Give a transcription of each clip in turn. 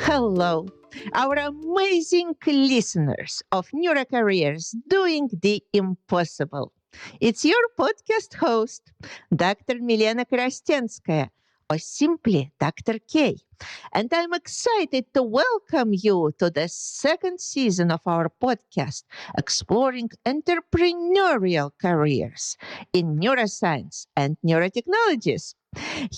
Hello, our amazing listeners of Neurocareers doing the impossible. It's your podcast host, Dr. Milena Krastenskaya, or simply Dr. K. And I'm excited to welcome you to the second season of our podcast, exploring entrepreneurial careers in neuroscience and neurotechnologies.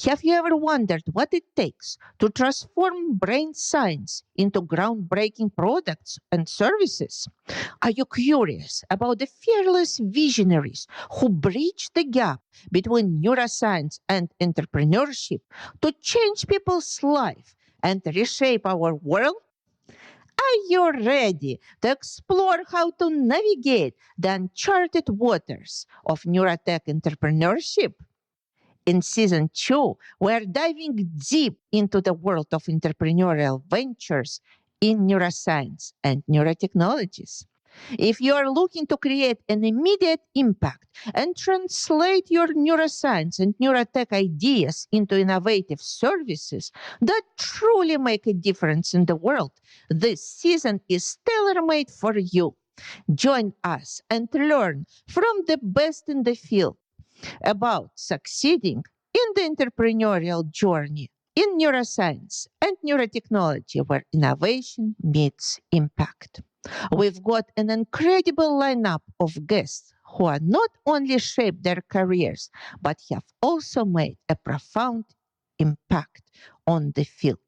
Have you ever wondered what it takes to transform brain science into groundbreaking products and services? Are you curious about the fearless visionaries who bridge the gap between neuroscience and entrepreneurship to change people's life and reshape our world? Are you ready to explore how to navigate the uncharted waters of neurotech entrepreneurship? In season two, we're diving deep into the world of entrepreneurial ventures in neuroscience and neurotechnologies. If you are looking to create an immediate impact and translate your neuroscience and neurotech ideas into innovative services that truly make a difference in the world, this season is tailor-made for you. Join us and learn from the best in the field about succeeding in the entrepreneurial journey in neuroscience and neurotechnology where innovation meets impact. We've got an incredible lineup of guests who are not only shaped their careers but have also made a profound impact on the field.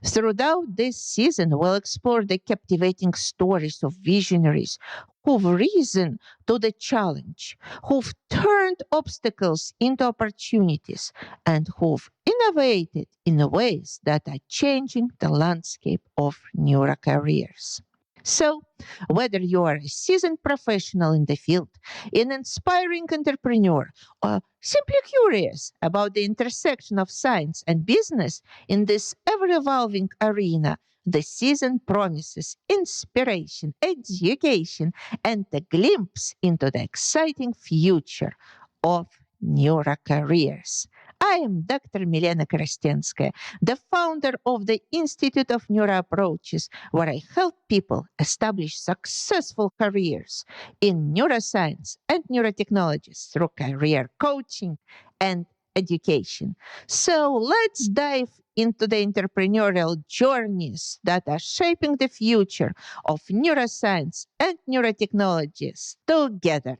Throughout this season, we'll explore the captivating stories of visionaries who've risen to the challenge, who've turned obstacles into opportunities, and who've innovated in ways that are changing the landscape of neurocareers. So, whether you are a seasoned professional in the field, an inspiring entrepreneur, or simply curious about the intersection of science and business in this ever evolving arena, the season promises inspiration, education, and a glimpse into the exciting future of neurocareers. I am Dr. Milena Krastenskaya, the founder of the Institute of Neuroapproaches, where I help people establish successful careers in neuroscience and neurotechnologies through career coaching and education. So let's dive into the entrepreneurial journeys that are shaping the future of neuroscience and neurotechnologies together.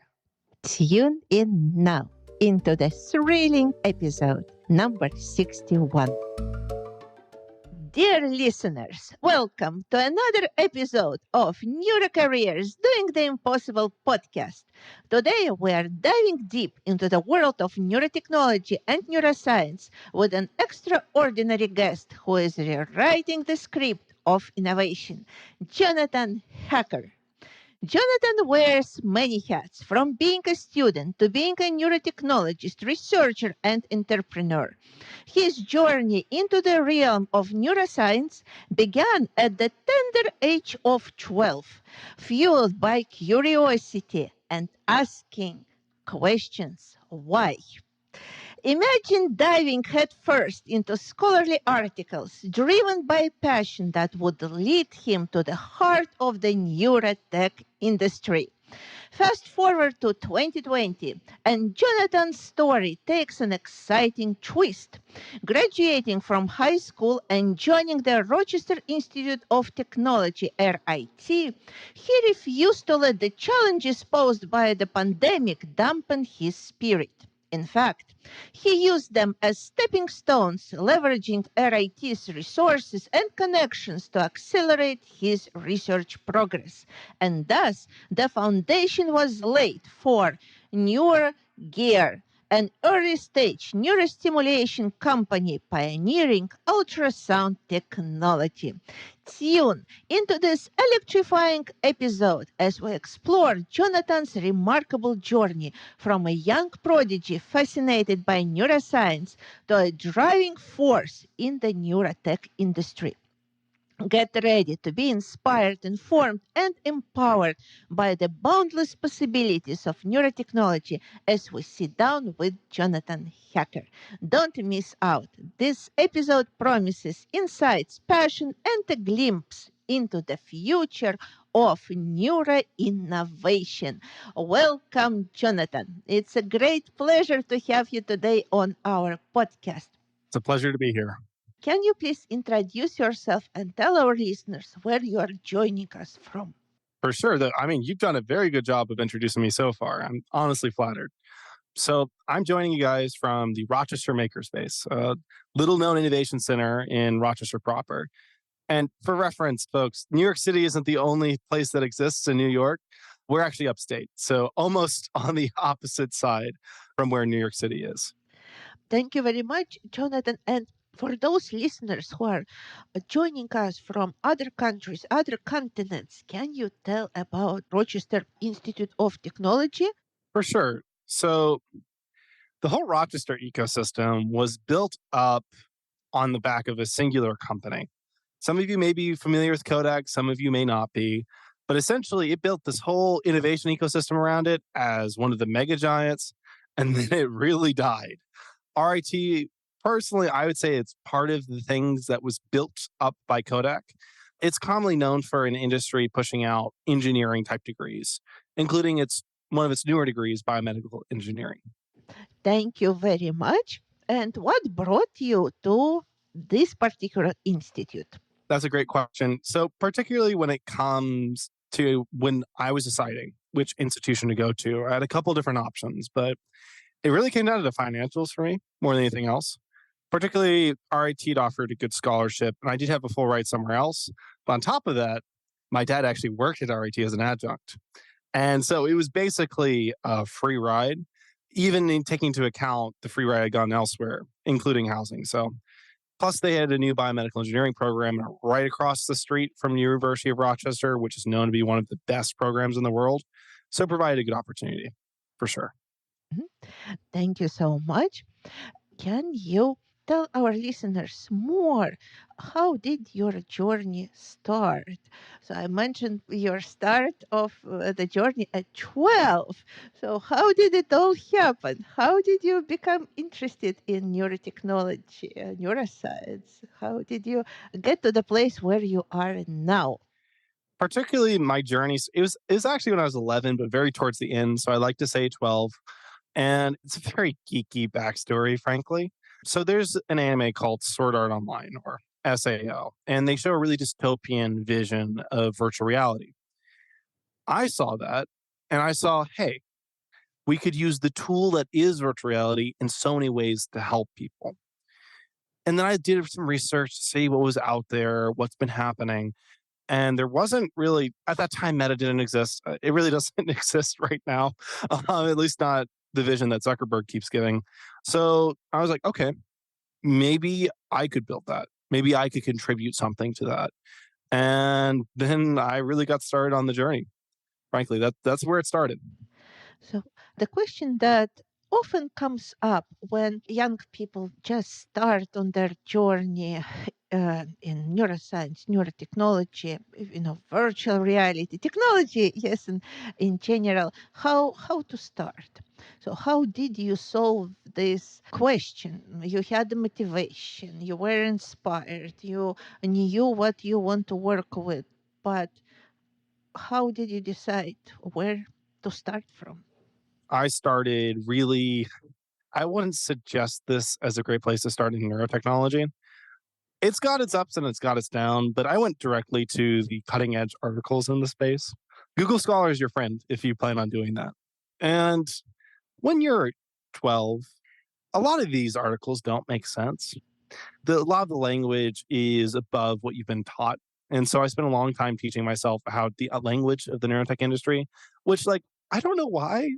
Tune in now into the thrilling episode number 61. Dear listeners, welcome to another episode of Neurocareers Doing the Impossible podcast. Today we are diving deep into the world of neurotechnology and neuroscience with an extraordinary guest who is rewriting the script of innovation, Jonathan Hacker. Jonathan wears many hats, from being a student to being a neurotechnologist, researcher, and entrepreneur. His journey into the realm of neuroscience began at the tender age of 12, fueled by curiosity and asking questions why. Imagine diving headfirst into scholarly articles driven by passion that would lead him to the heart of the neurotech industry. Fast forward to 2020, and Jonathan's story takes an exciting twist. Graduating from high school and joining the Rochester Institute of Technology, RIT, he refused to let the challenges posed by the pandemic dampen his spirit. In fact, he used them as stepping stones, leveraging RIT's resources and connections to accelerate his research progress. And thus, the foundation was laid for NeurGear, an early-stage neurostimulation company pioneering ultrasound technology. Tune into this electrifying episode as we explore Jonathan's remarkable journey from a young prodigy fascinated by neuroscience to a driving force in the neurotech industry. Get ready to be inspired, informed, and empowered by the boundless possibilities of neurotechnology as we sit down with Jonathan Hacker. Don't miss out. This episode promises insights, passion, and a glimpse into the future of neuro innovation. Welcome, Jonathan. It's a great pleasure to have you today on our podcast. It's a pleasure to be here. Can you please introduce yourself and tell our listeners where you are joining us from? For sure. You've done a very good job of introducing me so far. I'm honestly flattered. So I'm joining you guys from the Rochester Makerspace, a little known innovation center in Rochester proper. And for reference, folks, New York City isn't the only place that exists in New York. We're actually upstate, so almost on the opposite side from where New York City is. Thank you very much, Jonathan. And for those listeners who are joining us from other countries, other continents, can you tell about Rochester Institute of Technology? For sure. So the whole Rochester ecosystem was built up on the back of a singular company. Some of you may be familiar with Kodak, some of you may not be, but essentially it built this whole innovation ecosystem around it as one of the mega giants, and then it really died. RIT, personally, I would say it's part of the things that was built up by Kodak. It's commonly known for an industry pushing out engineering type degrees, including one of its newer degrees, biomedical engineering. Thank you very much. And what brought you to this particular institute? That's a great question. So, particularly when it comes to when I was deciding which institution to go to, I had a couple different options, but it really came down to the financials for me more than anything else. Particularly, RIT offered a good scholarship, and I did have a full ride somewhere else. But on top of that, my dad actually worked at RIT as an adjunct. And so it was basically a free ride, even in taking into account the free ride I'd gotten elsewhere, including housing. So plus, they had a new biomedical engineering program right across the street from the University of Rochester, which is known to be one of the best programs in the world. So it provided a good opportunity, for sure. Mhm. Thank you so much. Can you tell our listeners more? How did your journey start? So I mentioned your start of the journey at 12. So how did it all happen? How did you become interested in neurotechnology, neuroscience? How did you get to the place where you are now? Particularly my journeys, it was actually when I was 11, but very towards the end. So I like to say 12. And it's a very geeky backstory, frankly. So there's an anime called Sword Art Online, or SAO, and they show a really dystopian vision of virtual reality. I saw that and I saw, hey, we could use the tool that is virtual reality in so many ways to help people. And then I did some research to see what was out there, what's been happening. And there wasn't really, at that time, Meta didn't exist. It really doesn't exist right now, at least not the vision that Zuckerberg keeps giving. So I was like, okay, maybe I could build that. Maybe I could contribute something to that. And then I really got started on the journey. Frankly, that's where it started. So, the question that often comes up when young people just start on their journey in neuroscience, neurotechnology, virtual reality, technology, yes, and in general, how to start. So, how did you solve this question? You had the motivation, you were inspired, you knew what you want to work with, but how did you decide where to start from? I started really, I wouldn't suggest this as a great place to start in neurotechnology. It's got its ups and it's got its down, but I went directly to the cutting edge articles in the space. Google Scholar is your friend if you plan on doing that. And when you're 12, a lot of these articles don't make sense. A lot of the language is above what you've been taught. And so I spent a long time teaching myself how the language of the neurotech industry, which, like, I don't know why,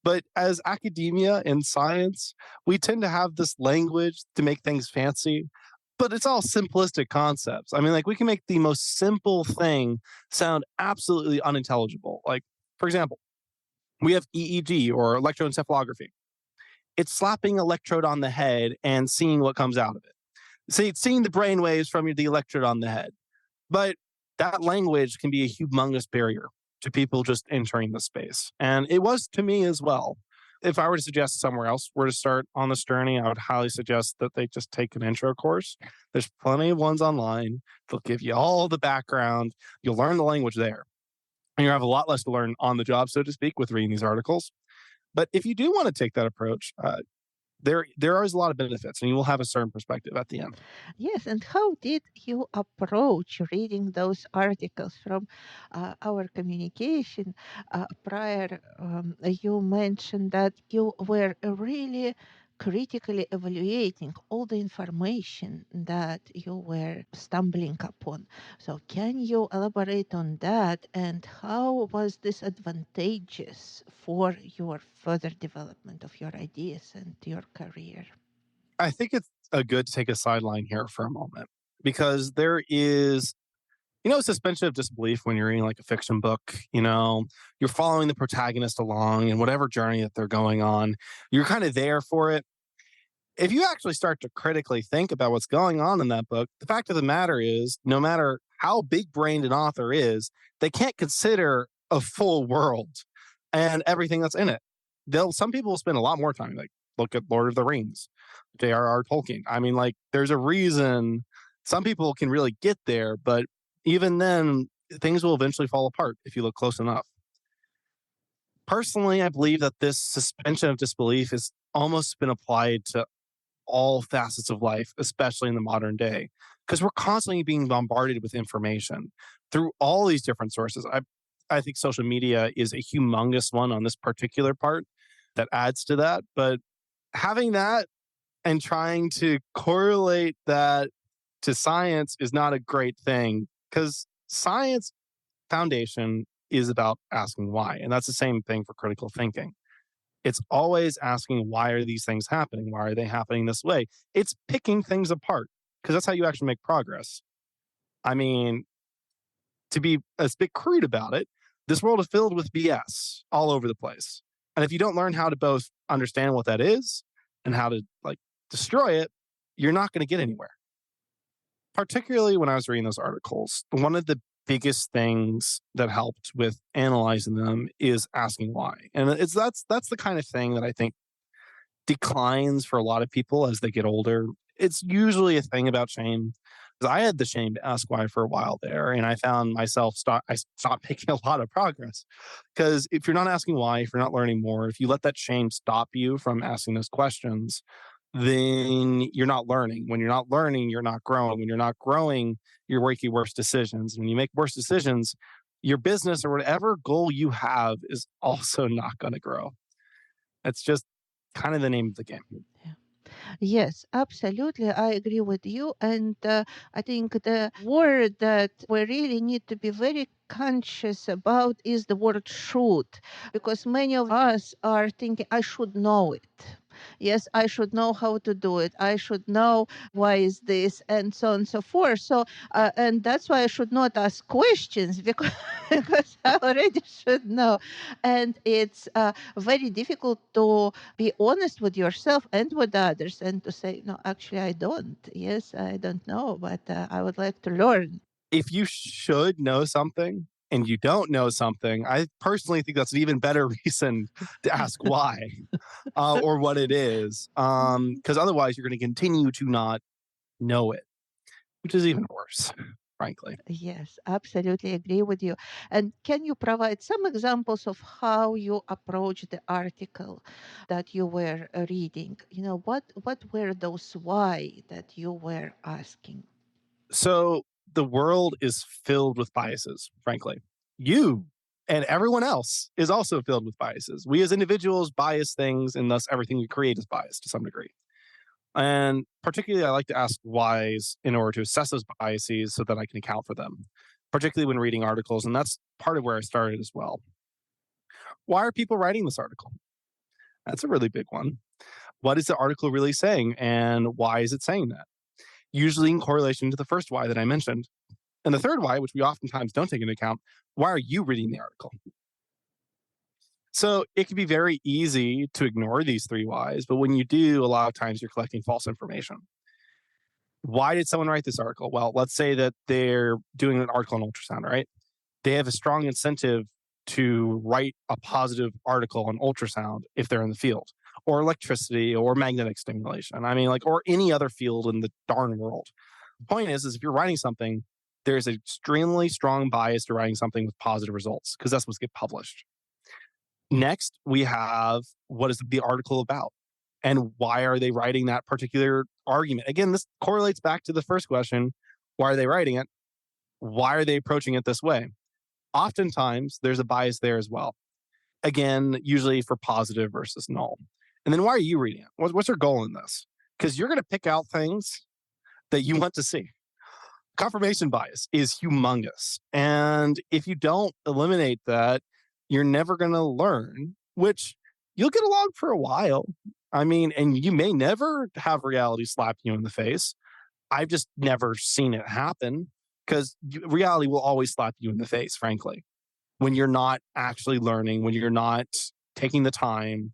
but as academia and science, we tend to have this language to make things fancy, but it's all simplistic concepts. I mean, like, we can make the most simple thing sound absolutely unintelligible. Like, for example, we have EEG, or electroencephalography. It's slapping electrode on the head and seeing what comes out of it. Seeing the brain waves from the electrode on the head. But that language can be a humongous barrier to people just entering the space. And it was to me as well. If I were to suggest somewhere else where to start on this journey, I would highly suggest that they just take an intro course. There's plenty of ones online. They'll give you all the background. You'll learn the language there. And you'll have a lot less to learn on the job, so to speak, with reading these articles. But if you do want to take that approach, there is a lot of benefits, and you will have a certain perspective at the end. Yes, and how did you approach reading those articles from our communication prior? You mentioned that you were really critically evaluating all the information that you were stumbling upon. So, can you elaborate on that and how was this advantageous for your further development of your ideas and your career? I think it's a good to take a sideline here for a moment because there is, suspension of disbelief when you're reading like a fiction book. You're following the protagonist along in whatever journey that they're going on. You're kind of there for it. If you actually start to critically think about what's going on in that book, the fact of the matter is, no matter how big brained an author is, they can't consider a full world and everything that's in it. Some people will spend a lot more time, like look at Lord of the Rings, J.R.R. Tolkien. I mean, like, there's a reason some people can really get there, but even then, things will eventually fall apart if you look close enough. Personally, I believe that this suspension of disbelief has almost been applied to all facets of life, especially in the modern day, because we're constantly being bombarded with information through all these different sources. I think social media is a humongous one on this particular part that adds to that. But having that and trying to correlate that to science is not a great thing because science foundation is about asking why. And that's the same thing for critical thinking. It's always asking, why are these things happening? Why are they happening this way? It's picking things apart because that's how you actually make progress. I mean, to be a bit crude about it, this world is filled with BS all over the place. And if you don't learn how to both understand what that is and how to like destroy it, you're not going to get anywhere. Particularly when I was reading those articles, one of the biggest things that helped with analyzing them is asking why. And that's the kind of thing that I think declines for a lot of people as they get older. It's usually a thing about shame. 'Cause I had the shame to ask why for a while there, and I found myself I stopped making a lot of progress. Because if you're not asking why, if you're not learning more, if you let that shame stop you from asking those questions, then you're not learning. When you're not learning, you're not growing. When you're not growing, you're making worse decisions. When you make worse decisions, your business or whatever goal you have is also not going to grow. It's just kind of the name of the game. Yeah. Yes, absolutely. I agree with you. And I think the word that we really need to be very conscious about is the word should, because many of us are thinking, I should know it. Yes, I should know how to do it. I should know why is this, and so on and so forth. So, and that's why I should not ask questions because, because I already should know. And it's very difficult to be honest with yourself and with others and to say, no, actually, I don't. Yes, I don't know, but I would like to learn. If you should know something and you don't know something, I personally think that's an even better reason to ask why or what it is. Because otherwise, you're going to continue to not know it, which is even worse, frankly. Yes, absolutely agree with you. And can you provide some examples of how you approached the article that you were reading? What were those why that you were asking? So the world is filled with biases, frankly. You and everyone else is also filled with biases. We as individuals bias things, and thus everything we create is biased to some degree. And particularly, I like to ask whys in order to assess those biases so that I can account for them, particularly when reading articles. And that's part of where I started as well. Why are people writing this article? That's a really big one. What is the article really saying? And why is it saying that? Usually in correlation to the first why that I mentioned. And the third why, which we oftentimes don't take into account, why are you reading the article? So it can be very easy to ignore these three whys, but when you do, a lot of times you're collecting false information. Why did someone write this article? Well, let's say that they're doing an article on ultrasound, right? They have a strong incentive to write a positive article on ultrasound if they're in the field, or electricity, or magnetic stimulation. I mean, like, or any other field in the darn world. The point is if you're writing something, there's an extremely strong bias to writing something with positive results because that's what's get published. Next, we have what is the article about and why are they writing that particular argument? Again, this correlates back to the first question. Why are they writing it? Why are they approaching it this way? Oftentimes, there's a bias there as well. Again, usually for positive versus null. And then why are you reading it? What's your goal in this? Because you're going to pick out things that you want to see. Confirmation bias is humongous. And if you don't eliminate that, you're never going to learn, which you'll get along for a while. I mean, and you may never have reality slap you in the face. I've just never seen it happen because reality will always slap you in the face, frankly, when you're not actually learning, when you're not taking the time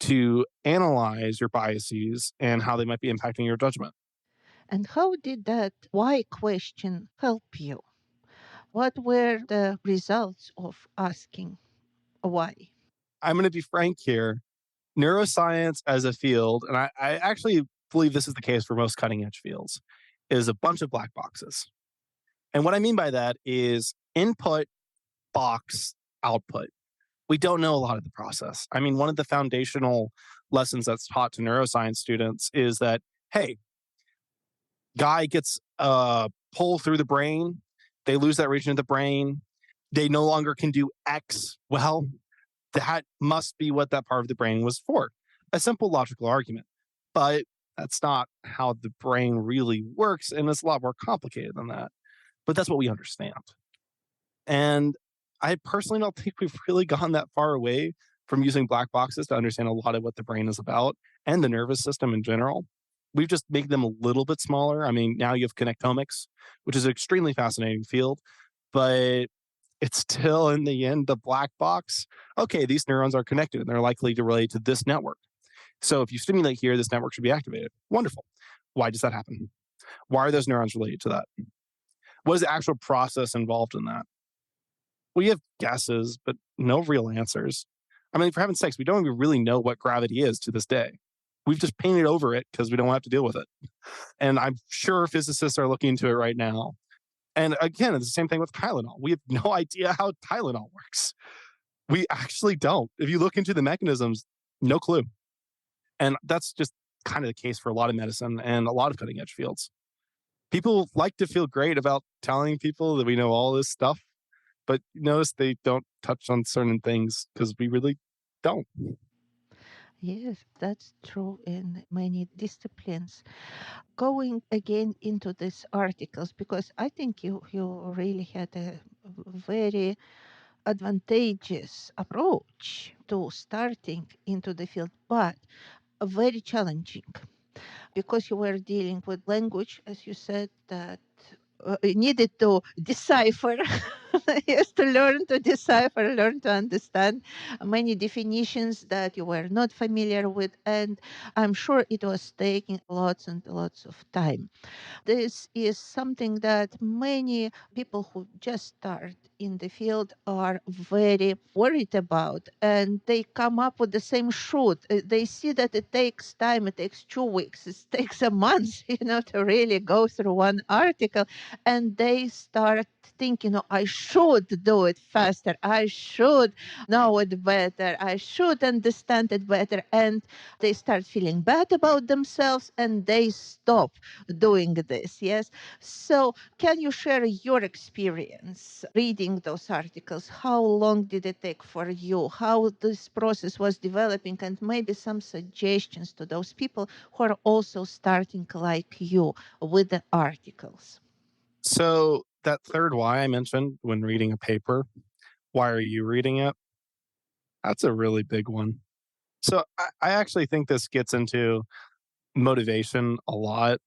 to analyze your biases and how they might be impacting your judgment. And how did that why question help you? What were the results of asking why? I'm going to be frank here. Neuroscience as a field, and I actually believe this is the case for most cutting edge fields, is a bunch of black boxes. And what I mean by that is input, box, output. We don't know a lot of the process. I mean, one of the foundational lessons that's taught to neuroscience students is that, hey, guy gets a pull through the brain, they lose that region of the brain, they no longer can do X. Well, that must be what that part of the brain was for. A simple logical argument. But that's not how the brain really works, and it's a lot more complicated than that. But that's what we understand. And I personally don't think we've really gone that far away from using black boxes to understand a lot of what the brain is about and the nervous system in general. We've just made them a little bit smaller. I mean, now you have connectomics, which is an extremely fascinating field, but it's still in the end the black box. Okay, these neurons are connected and they're likely to relate to this network. So if you stimulate here, this network should be activated. Wonderful. Why does that happen? Why are those neurons related to that? What is the actual process involved in that? We have guesses, but no real answers. I mean, for heaven's sakes, we don't even really know what gravity is to this day. We've just painted over it because we don't have to deal with it. And I'm sure physicists are looking into it right now. And again, it's the same thing with Tylenol. We have no idea how Tylenol works. We actually don't. If you look into the mechanisms, no clue. And that's just kind of the case for a lot of medicine and a lot of cutting edge fields. People like to feel great about telling people that we know all this stuff, but notice they don't touch on certain things because we really don't. Yes, that's true in many disciplines. Going again into these articles, because I think you really had a very advantageous approach to starting into the field, but very challenging because you were dealing with language, as you said, that needed to decipher. Yes, to learn to decipher, learn to understand many definitions that you were not familiar with. And I'm sure it was taking lots and lots of time. This is something that many people who just start in the field are very worried about, and they come up with the same shoot. They see that it takes time, it takes 2 weeks, it takes a month, to really go through one article, and they start thinking, I should do it faster, I should know it better, I should understand it better, and they start feeling bad about themselves and they stop doing this. Yes. So, can you share your experience reading those articles? How long did it take for you? How this process was developing, and maybe some suggestions to those people who are also starting like you with the articles? So, that third why I mentioned when reading a paper, why are you reading it? That's a really big one. So, I actually think this gets into motivation a lot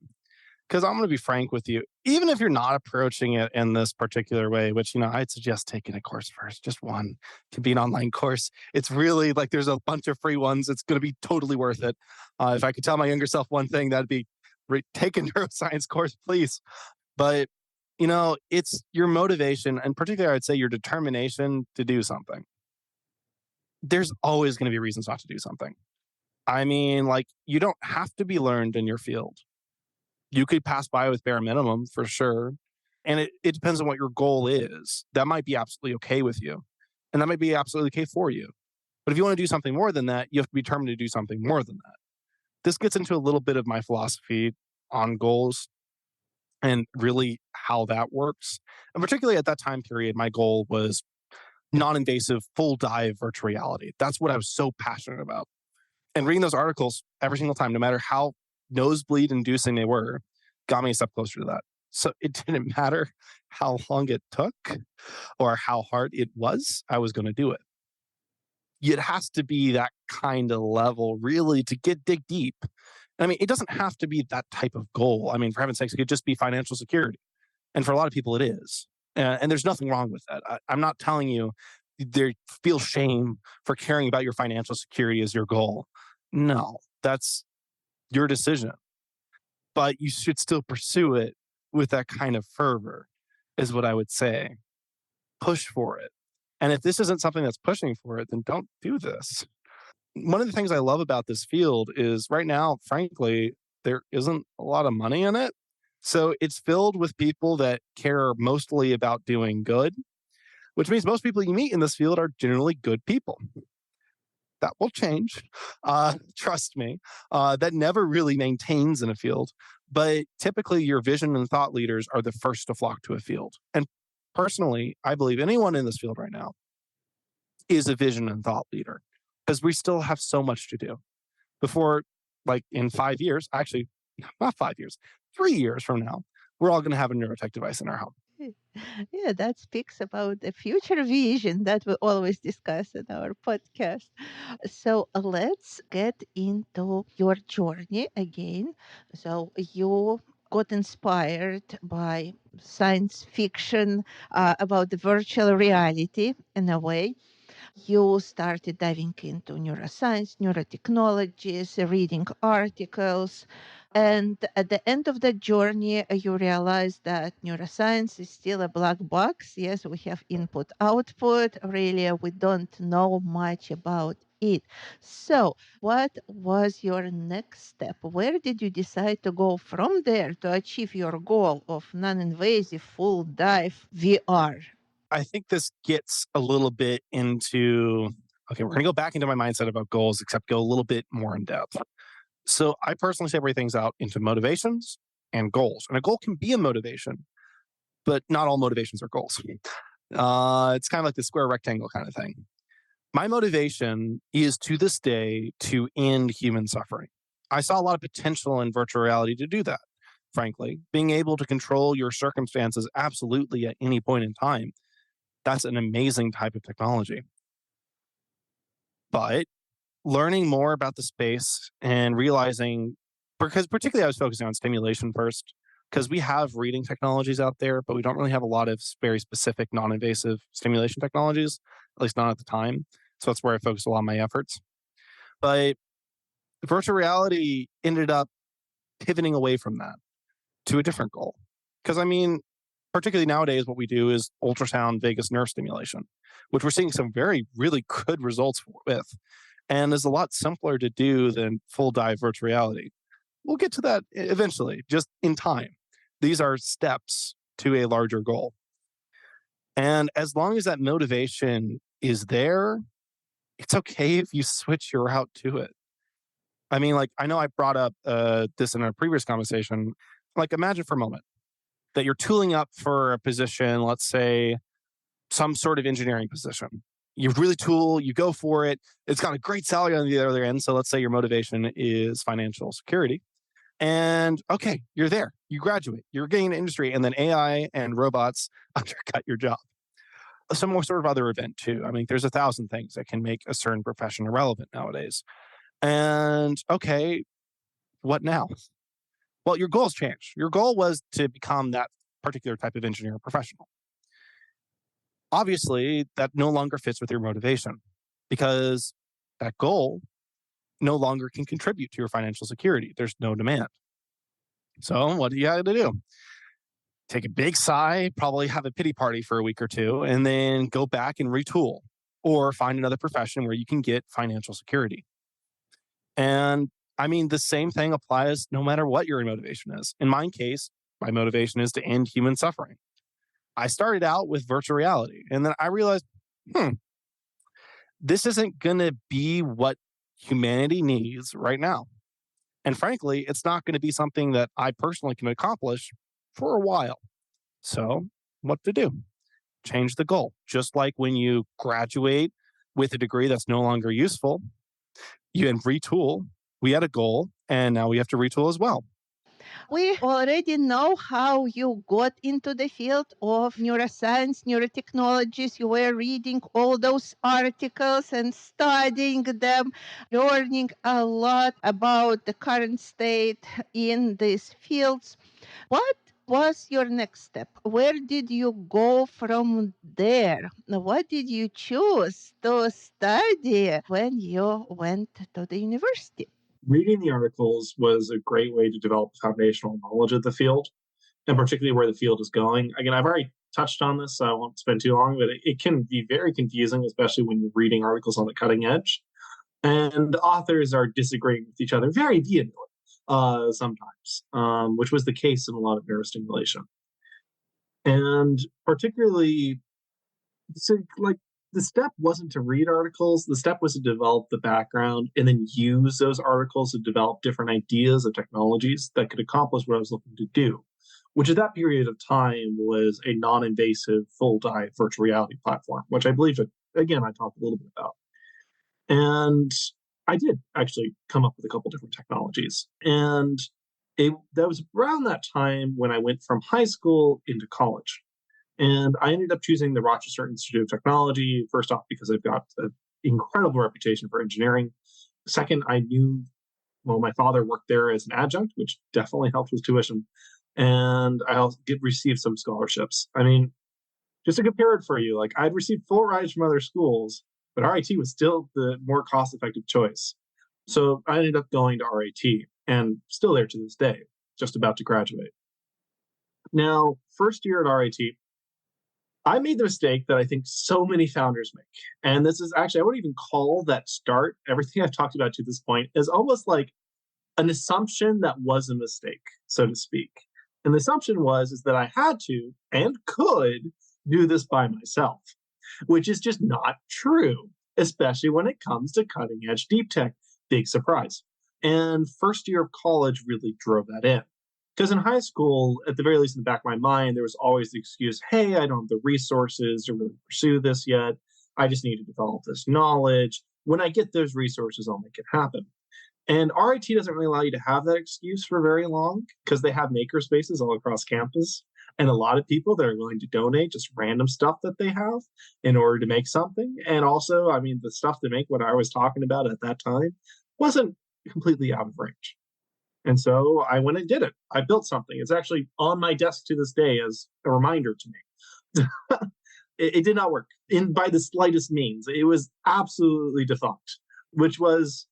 because I'm going to be frank with you. Even if you're not approaching it in this particular way, which, I'd suggest taking a course first, just one. It can be an online course. It's really like there's a bunch of free ones. It's going to be totally worth it. If I could tell my younger self one thing, that'd be take a neuroscience course, please. But, it's your motivation, and particularly I would say your determination to do something. There's always going to be reasons not to do something. I mean, like, you don't have to be learned in your field. You could pass by with bare minimum for sure. And it depends on what your goal is. That might be absolutely okay with you. And that might be absolutely okay for you. But if you want to do something more than that, you have to be determined to do something more than that. This gets into a little bit of my philosophy on goals and really how that works. And particularly at that time period, my goal was non invasive, full dive virtual reality. That's what I was so passionate about. And reading those articles every single time, no matter how nosebleed inducing they were, got me a step closer to that. So it didn't matter how long it took or how hard it was, I was going to do it. It has to be that kind of level really to dig deep. I mean, it doesn't have to be that type of goal. I mean, for heaven's sakes, it could just be financial security. And for a lot of people, it is. And there's nothing wrong with that. I'm not telling you there feel shame for caring about your financial security as your goal. No, that's your decision. But you should still pursue it with that kind of fervor, is what I would say. Push for it. And if this isn't something that's pushing for it, then don't do this. One of the things I love about this field is right now, frankly, there isn't a lot of money in it. So it's filled with people that care mostly about doing good, which means most people you meet in this field are generally good people. That will change. Trust me. That never really maintains in a field. But typically, your vision and thought leaders are the first to flock to a field. And personally, I believe anyone in this field right now is a vision and thought leader because we still have so much to do before, like in 5 years, actually, not 5 years, 3 years from now, we're all going to have a neurotech device in our home. Yeah, that speaks about the future vision that we always discuss in our podcast. So let's get into your journey again. So you got inspired by science fiction about the virtual reality in a way. You started diving into neuroscience, neurotechnologies, reading articles. And at the end of the journey, you realize that neuroscience is still a black box. Yes, we have input output. Really, we don't know much about it. So, what was your next step? Where did you decide to go from there to achieve your goal of non invasive full dive VR? I think this gets a little bit into okay, we're going to go back into my mindset about goals, except go a little bit more in depth. So I personally separate things out into motivations and goals. And a goal can be a motivation, but not all motivations are goals. It's kind of like the square rectangle kind of thing. My motivation is to this day to end human suffering. I saw a lot of potential in virtual reality to do that, frankly. Being able to control your circumstances absolutely at any point in time, that's an amazing type of technology. But learning more about the space and realizing, because particularly I was focusing on stimulation first, because we have reading technologies out there, but we don't really have a lot of very specific non-invasive stimulation technologies, at least not at the time. So that's where I focused a lot of my efforts. But virtual reality ended up pivoting away from that to a different goal. Because I mean, particularly nowadays, what we do is ultrasound vagus nerve stimulation, which we're seeing some very, really good results with, and is a lot simpler to do than full dive virtual reality. We'll get to that eventually, just in time. These are steps to a larger goal. And as long as that motivation is there, it's okay if you switch your route to it. I mean, like, I know I brought up this in a previous conversation. Like, imagine for a moment that you're tooling up for a position, let's say some sort of engineering position. You really tool, you go for it. It's got a great salary on the other end. So let's say your motivation is financial security. And okay, you're there. You graduate. You're getting into industry, and then AI and robots undercut your job. Some more sort of other event too. I mean, there's 1,000 things that can make a certain profession irrelevant nowadays. And okay, what now? Well, your goals changed. Your goal was to become that particular type of engineer professional. Obviously, that no longer fits with your motivation because that goal no longer can contribute to your financial security. There's no demand. So what do you got to do? Take a big sigh, probably have a pity party for a week or two, and then go back and retool or find another profession where you can get financial security. And I mean, the same thing applies no matter what your motivation is. In my case, my motivation is to end human suffering. I started out with virtual reality, and then I realized, hmm, this isn't going to be what humanity needs right now. And frankly, it's not going to be something that I personally can accomplish for a while. So, what to do? Change the goal. Just like when you graduate with a degree that's no longer useful, you can retool. We had a goal, and now we have to retool as well. We already know how you got into the field of neuroscience, neurotechnologies. You were reading all those articles and studying them, learning a lot about the current state in these fields. What was your next step? Where did you go from there? What did you choose to study when you went to the university? Reading the articles was a great way to develop foundational knowledge of the field, and particularly where the field is going. Again, I've already touched on this, so I won't spend too long, but it can be very confusing, especially when you're reading articles on the cutting edge. And authors are disagreeing with each other very vehemently sometimes, which was the case in a lot of neurostimulation. And particularly, so like the step wasn't to read articles, the step was to develop the background and then use those articles to develop different ideas of technologies that could accomplish what I was looking to do, which at that period of time was a non-invasive full dive virtual reality platform, which I believe that, again, I talked a little bit about. And I did actually come up with a couple different technologies. And that was around that time when I went from high school into college. And I ended up choosing the Rochester Institute of Technology, first off, because I've got an incredible reputation for engineering. Second, I knew, well, my father worked there as an adjunct, which definitely helped with tuition. And I also received some scholarships. I mean, just to compare it for you, like I'd received full rides from other schools, but RIT was still the more cost effective choice. So I ended up going to RIT and still there to this day, just about to graduate. Now, first year at RIT, I made the mistake that I think so many founders make. And this is actually, I wouldn't even call that start, everything I've talked about to this point, is almost like an assumption that was a mistake, so to speak. And the assumption was is that I had to and could do this by myself, which is just not true, especially when it comes to cutting edge deep tech. Big surprise. And first year of college really drove that in. Because in high school, at the very least in the back of my mind, there was always the excuse, hey, I don't have the resources to really pursue this yet. I just need to develop this knowledge. When I get those resources, I'll make it happen. And RIT doesn't really allow you to have that excuse for very long because they have maker spaces all across campus. And a lot of people that are willing to donate just random stuff that they have in order to make something. And also, I mean, the stuff to make what I was talking about at that time wasn't completely out of range. And so I went and did it. I built something. It's actually on my desk to this day as a reminder to me. It did not work by the slightest means. It was absolutely defunct, which was,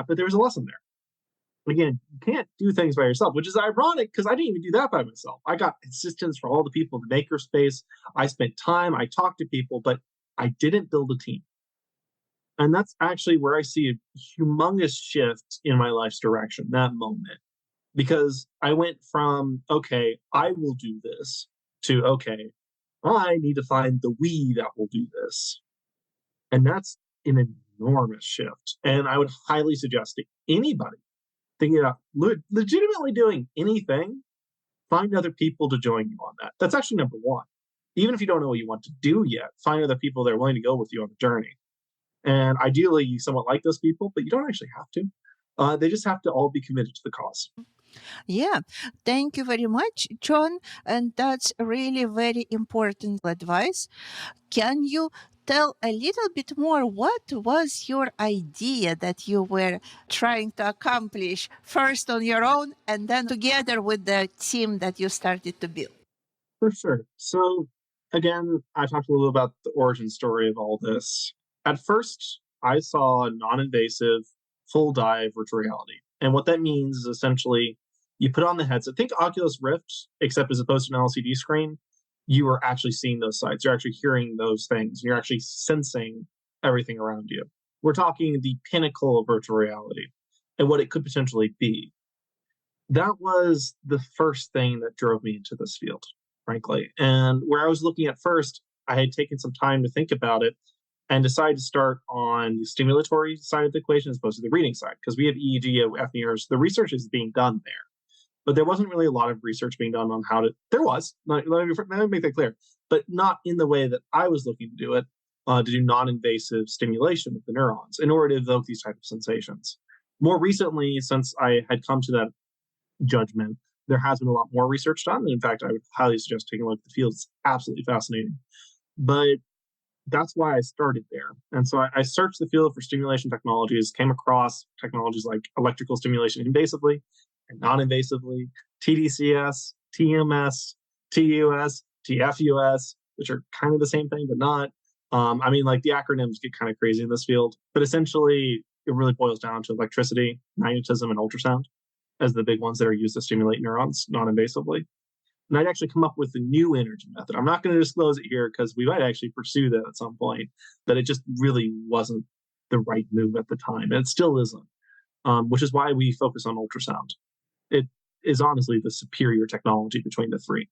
but there was a lesson there. Again, you can't do things by yourself, which is ironic because I didn't even do that by myself. I got assistance from all the people in the makerspace. I spent time, I talked to people, but I didn't build a team. And that's actually where I see a humongous shift in my life's direction, that moment. Because I went from, okay, I will do this, to, okay, I need to find the we that will do this. And that's an enormous shift. And I would highly suggest to anybody thinking about legitimately doing anything, find other people to join you on that. That's actually number one. Even if you don't know what you want to do yet, find other people that are willing to go with you on the journey. And ideally, you somewhat like those people, but you don't actually have to. They just have to all be committed to the cause. Yeah, thank you very much, John. And that's really very important advice. Can you tell a little bit more? What was your idea that you were trying to accomplish first on your own and then together with the team that you started to build? For sure. So, again, I talked a little about the origin story of all this. At first, I saw non invasive, full dive virtual reality. And what that means is essentially You put on the headset. Think Oculus Rift, except as opposed to an LCD screen, you are actually seeing those sights. You're actually hearing those things. You're actually sensing everything around you. We're talking the pinnacle of virtual reality and what it could potentially be. That was the first thing that drove me into this field, frankly. And where I was looking at first, I had taken some time to think about it and decided to start on the stimulatory side of the equation as opposed to the reading side, because we have EEG, FNERs. The research is being done there, but there wasn't really a lot of research being done on how to. There was. Let me make that clear, but not in the way that I was looking to do it. To do non-invasive stimulation of the neurons in order to evoke these type of sensations. More recently, since I had come to that judgment, there has been a lot more research done. And in fact, I would highly suggest taking a look at the field. It's absolutely fascinating. But that's why I started there. And so I searched the field for stimulation technologies, came across technologies like electrical stimulation invasively and non-invasively, TDCS, TMS, TUS, TFUS, which are kind of the same thing, but not. Like the acronyms get kind of crazy in this field, but essentially it really boils down to electricity, magnetism, and ultrasound as the big ones that are used to stimulate neurons non-invasively. And I'd actually come up with a new energy method. I'm not going to disclose it here because we might actually pursue that at some point, but it just really wasn't the right move at the time. And it still isn't, which is why we focus on ultrasound. It is honestly the superior technology between the three,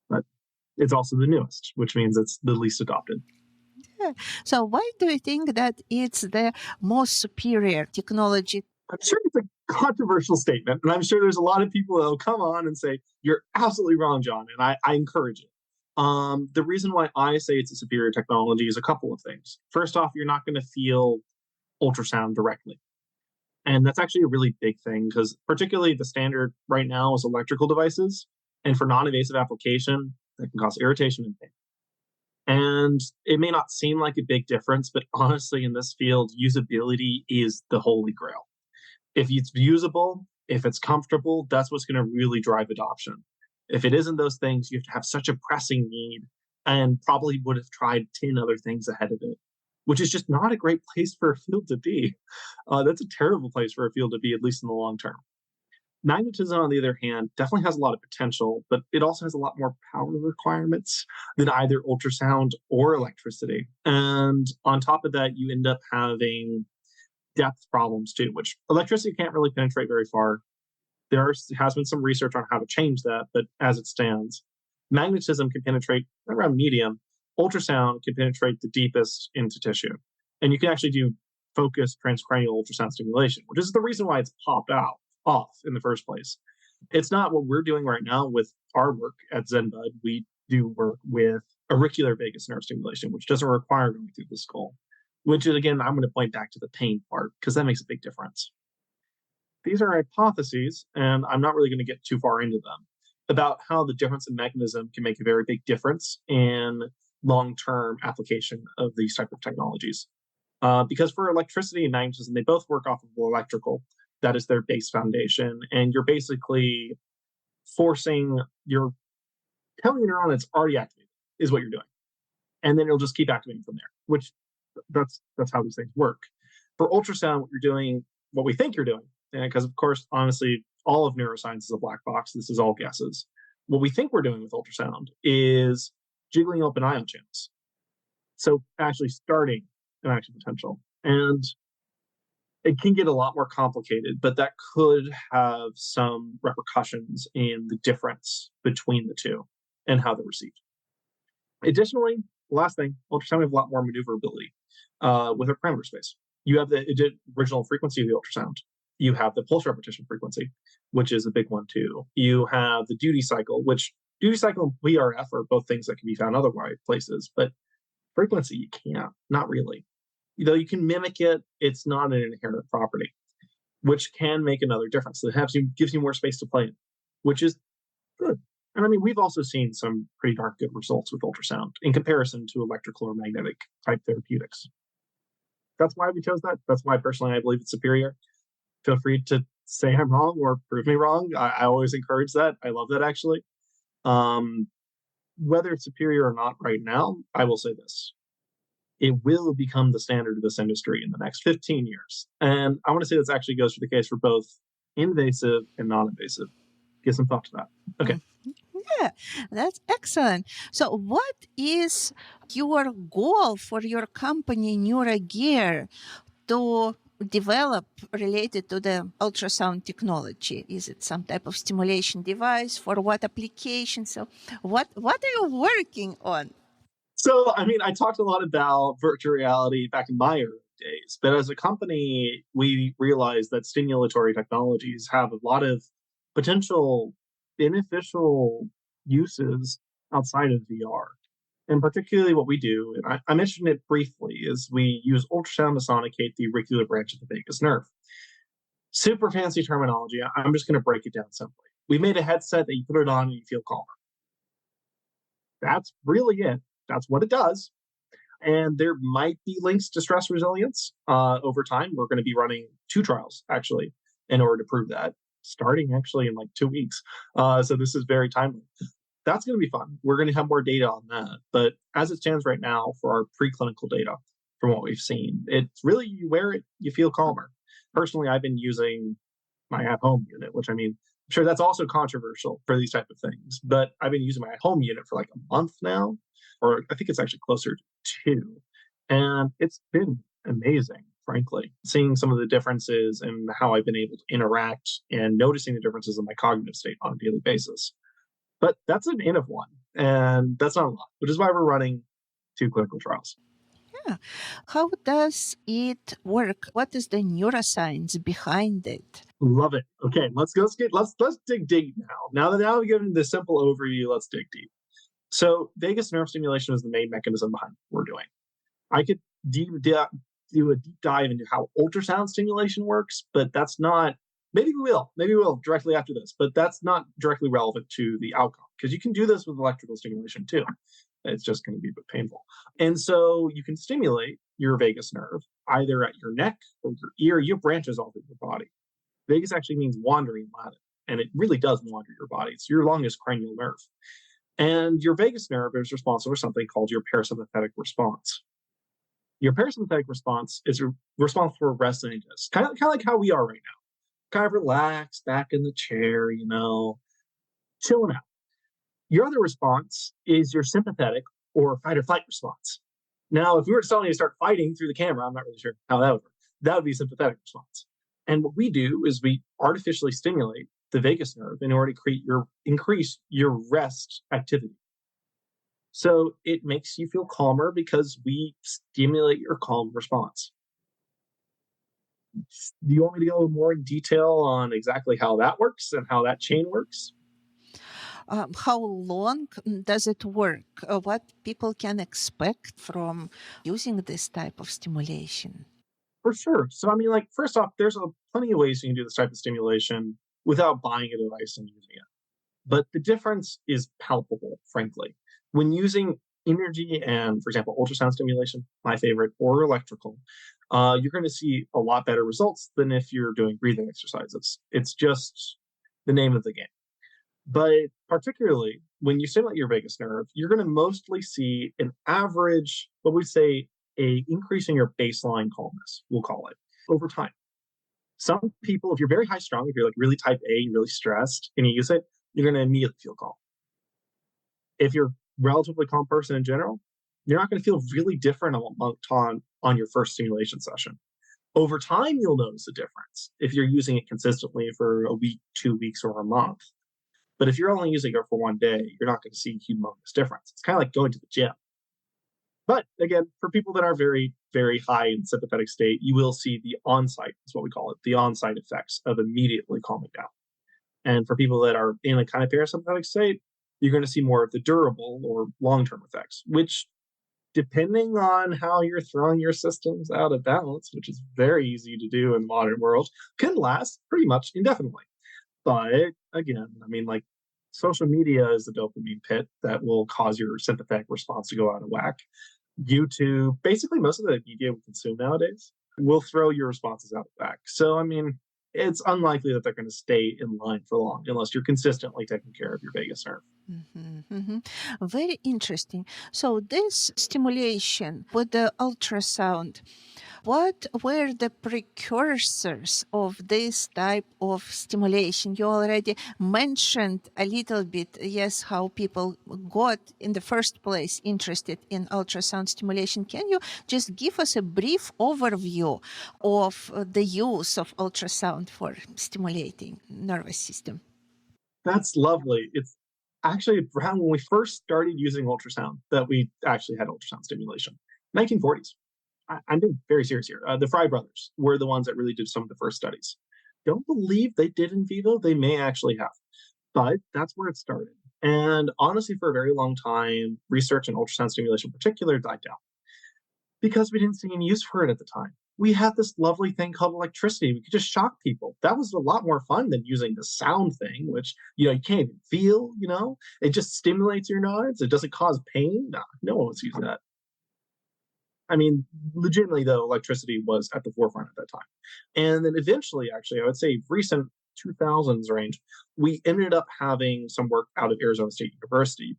but it's also the newest, which means it's the least adopted. So why do you think that it's the most superior technology? I'm sure it's a controversial statement, and I'm sure there's a lot of people that will come on and say, you're absolutely wrong, John, and I encourage it. The reason why I say it's a superior technology is a couple of things. First off, you're not going to feel ultrasound directly. And that's actually a really big thing because particularly the standard right now is electrical devices. And for non-invasive application, that can cause irritation and pain. And it may not seem like a big difference, but honestly, in this field, usability is the holy grail. If it's usable, if it's comfortable, that's what's going to really drive adoption. If it isn't those things, you have to have such a pressing need and probably would have tried 10 other things ahead of it, which is just not a great place for a field to be. That's a terrible place for a field to be, at least in the long term. Magnetism, on the other hand, definitely has a lot of potential, but it also has a lot more power requirements than either ultrasound or electricity. And on top of that, you end up having depth problems too, which electricity can't really penetrate very far. There has been some research on how to change that, but as it stands, magnetism can penetrate around medium. Ultrasound can penetrate the deepest into tissue. And you can actually do focused transcranial ultrasound stimulation, which is the reason why it's popped off in the first place. It's not what we're doing right now with our work at ZenBud. We do work with auricular vagus nerve stimulation, which doesn't require going through the skull, which is, again, I'm going to point back to the pain part because that makes a big difference. These are hypotheses, and I'm not really going to get too far into them, about how the difference in mechanism can make a very big difference in long-term application of these type of technologies. Because for electricity and magnetism, they both work off of electrical. That is their base foundation. And you're basically telling your neuron it's already activated, is what you're doing. And then it'll just keep activating from there, which that's how these things work. For ultrasound, what we think you're doing, because of course, honestly, all of neuroscience is a black box. This is all guesses. What we think we're doing with ultrasound is jiggling open ion channels. So actually starting an action potential. And it can get a lot more complicated, but that could have some repercussions in the difference between the two and how they're received. Additionally, last thing, ultrasound have a lot more maneuverability with a parameter space. You have the original frequency of the ultrasound. You have the pulse repetition frequency, which is a big one too. You have the duty cycle, which duty cycle and VRF are both things that can be found other places, but frequency you can't, not really. You can mimic it, it's not an inherent property, which can make another difference. It gives you more space to play in, which is good. And we've also seen some pretty darn good results with ultrasound in comparison to electrical or magnetic type therapeutics. That's why we chose that. That's why personally I believe it's superior. Feel free to say I'm wrong or prove me wrong. I always encourage that. I love that actually. Whether it's superior or not right now, I will say this. It will become the standard of this industry in the next 15 years. And I want to say this actually goes for the case for both invasive and non-invasive. give some thought to that. Okay. Yeah, that's excellent. So, what is your goal for your company, NeurGear, to develop related to the ultrasound technology? Is it some type of stimulation device for what application? So, what are you working on? So, I mean, I talked a lot about virtual reality back in my early days, but as a company, we realized that stimulatory technologies have a lot of potential beneficial uses outside of VR. And particularly what we do, and I mentioned it briefly, is we use ultrasound to sonicate the auricular branch of the vagus nerve. Super fancy terminology. I'm just going to break it down simply. We made a headset that you put it on and you feel calmer. That's really it. That's what it does. And there might be links to stress resilience over time. We're going to be running 2 trials actually in order to prove that, starting actually in like 2 weeks. So this is very timely. That's going to be fun. We're going to have more data on that. But as it stands right now, for our preclinical data, from what we've seen, it's really you wear it, you feel calmer. Personally, I've been using my at-home unit, which I mean, I'm sure that's also controversial for these type of things. But I've been using my home unit for like a month now, or I think it's actually closer to 2. And it's been amazing, frankly, seeing some of the differences and how I've been able to interact and noticing the differences in my cognitive state on a daily basis. But that's an N of 1, and that's not a lot, which is why we're running 2 clinical trials. Yeah. How does it work? What is the neuroscience behind it? Love it. Okay, let's dig deep now. Now we've given the simple overview, let's dig deep. So vagus nerve stimulation is the main mechanism behind what we're doing. I could do a deep dive into how ultrasound stimulation works, but that's not. Maybe we will directly after this, but that's not directly relevant to the outcome because you can do this with electrical stimulation too. It's just going to be a bit painful. And so you can stimulate your vagus nerve either at your neck or your ear. You have branches all through your body. Vagus actually means wandering in Latin, and it really does wander your body. It's your longest cranial nerve. And your vagus nerve is responsible for something called your parasympathetic response. Your parasympathetic response is responsible for rest and digest, kind of like how we are right now. Kind of relaxed, back in the chair, chilling out. Your other response is your sympathetic or fight or flight response. Now, if we were telling you to start fighting through the camera, I'm not really sure how that would work. That would be a sympathetic response. And what we do is we artificially stimulate the vagus nerve in order to increase your rest activity. So it makes you feel calmer because we stimulate your calm response. Do you want me to go more in detail on exactly how that works and how that chain works? How long does it work? What people can expect from using this type of stimulation? For sure. So, I mean, like, first off, there's plenty of ways you can do this type of stimulation without buying a device and using it. But the difference is palpable, frankly. When using energy and, for example, ultrasound stimulation, my favorite, or electrical, you're going to see a lot better results than if you're doing breathing exercises. It's just the name of the game. But particularly when you stimulate your vagus nerve, you're going to mostly see an average, what we say, a increase in your baseline calmness, we'll call it, over time. Some people, if you're very high strung, if you're like really type A, really stressed, and you use it, you're going to immediately feel calm. If you're a relatively calm person in general, you're not going to feel really different on your first stimulation session. Over time, you'll notice a difference if you're using it consistently for a week, 2 weeks, or a month. But if you're only using it for 1 day, you're not going to see a humongous difference. It's kind of like going to the gym. But again, for people that are very, very high in sympathetic state, you will see the on-site, is what we call it, the on-site effects of immediately calming down. And for people that are in a kind of parasympathetic state, you're going to see more of the durable or long-term effects, which, depending on how you're throwing your systems out of balance, which is very easy to do in the modern world, can last pretty much indefinitely. But again, I mean, like, social media is a dopamine pit that will cause your sympathetic response to go out of whack. YouTube, basically most of the media we consume nowadays will throw your responses out of whack. So, I mean, it's unlikely that they're going to stay in line for long unless you're consistently taking care of your vagus nerve. Very interesting. So this stimulation with the ultrasound, what were the precursors of this type of stimulation? You already mentioned a little bit, yes, how people got in the first place interested in ultrasound stimulation. Can you just give us a brief overview of the use of ultrasound for stimulating nervous system? That's lovely. It's actually around when we first started using ultrasound that we actually had ultrasound stimulation. 1940s. I'm being very serious here. The Fry brothers were the ones that really did some of the first studies. Don't believe they did in vivo. They may actually have, but that's where it started. And honestly, for a very long time, research in ultrasound stimulation in particular died down because we didn't see any use for it at the time. We had this lovely thing called electricity. We could just shock people. That was a lot more fun than using the sound thing, which you can't even feel. It just stimulates your nerves. It doesn't cause pain. No one wants to use that. I mean, legitimately though, electricity was at the forefront at that time. And then eventually, actually, I would say recent 2000s range, we ended up having some work out of Arizona State University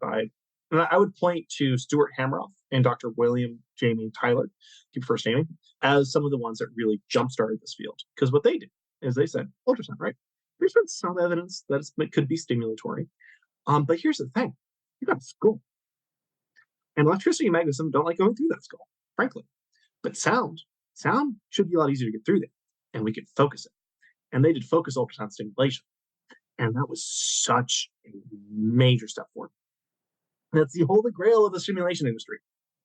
and I would point to Stuart Hameroff and Dr. William Jamie Tyler, keep first naming, as some of the ones that really jump-started this field. Because what they did is they said, ultrasound, right? There's been some evidence that it could be stimulatory. But here's the thing. You got a skull. And electricity and magnetism don't like going through that skull, frankly. But sound should be a lot easier to get through there. And we could focus it. And they did focus ultrasound stimulation. And that was such a major step forward. That's the holy grail of the stimulation industry.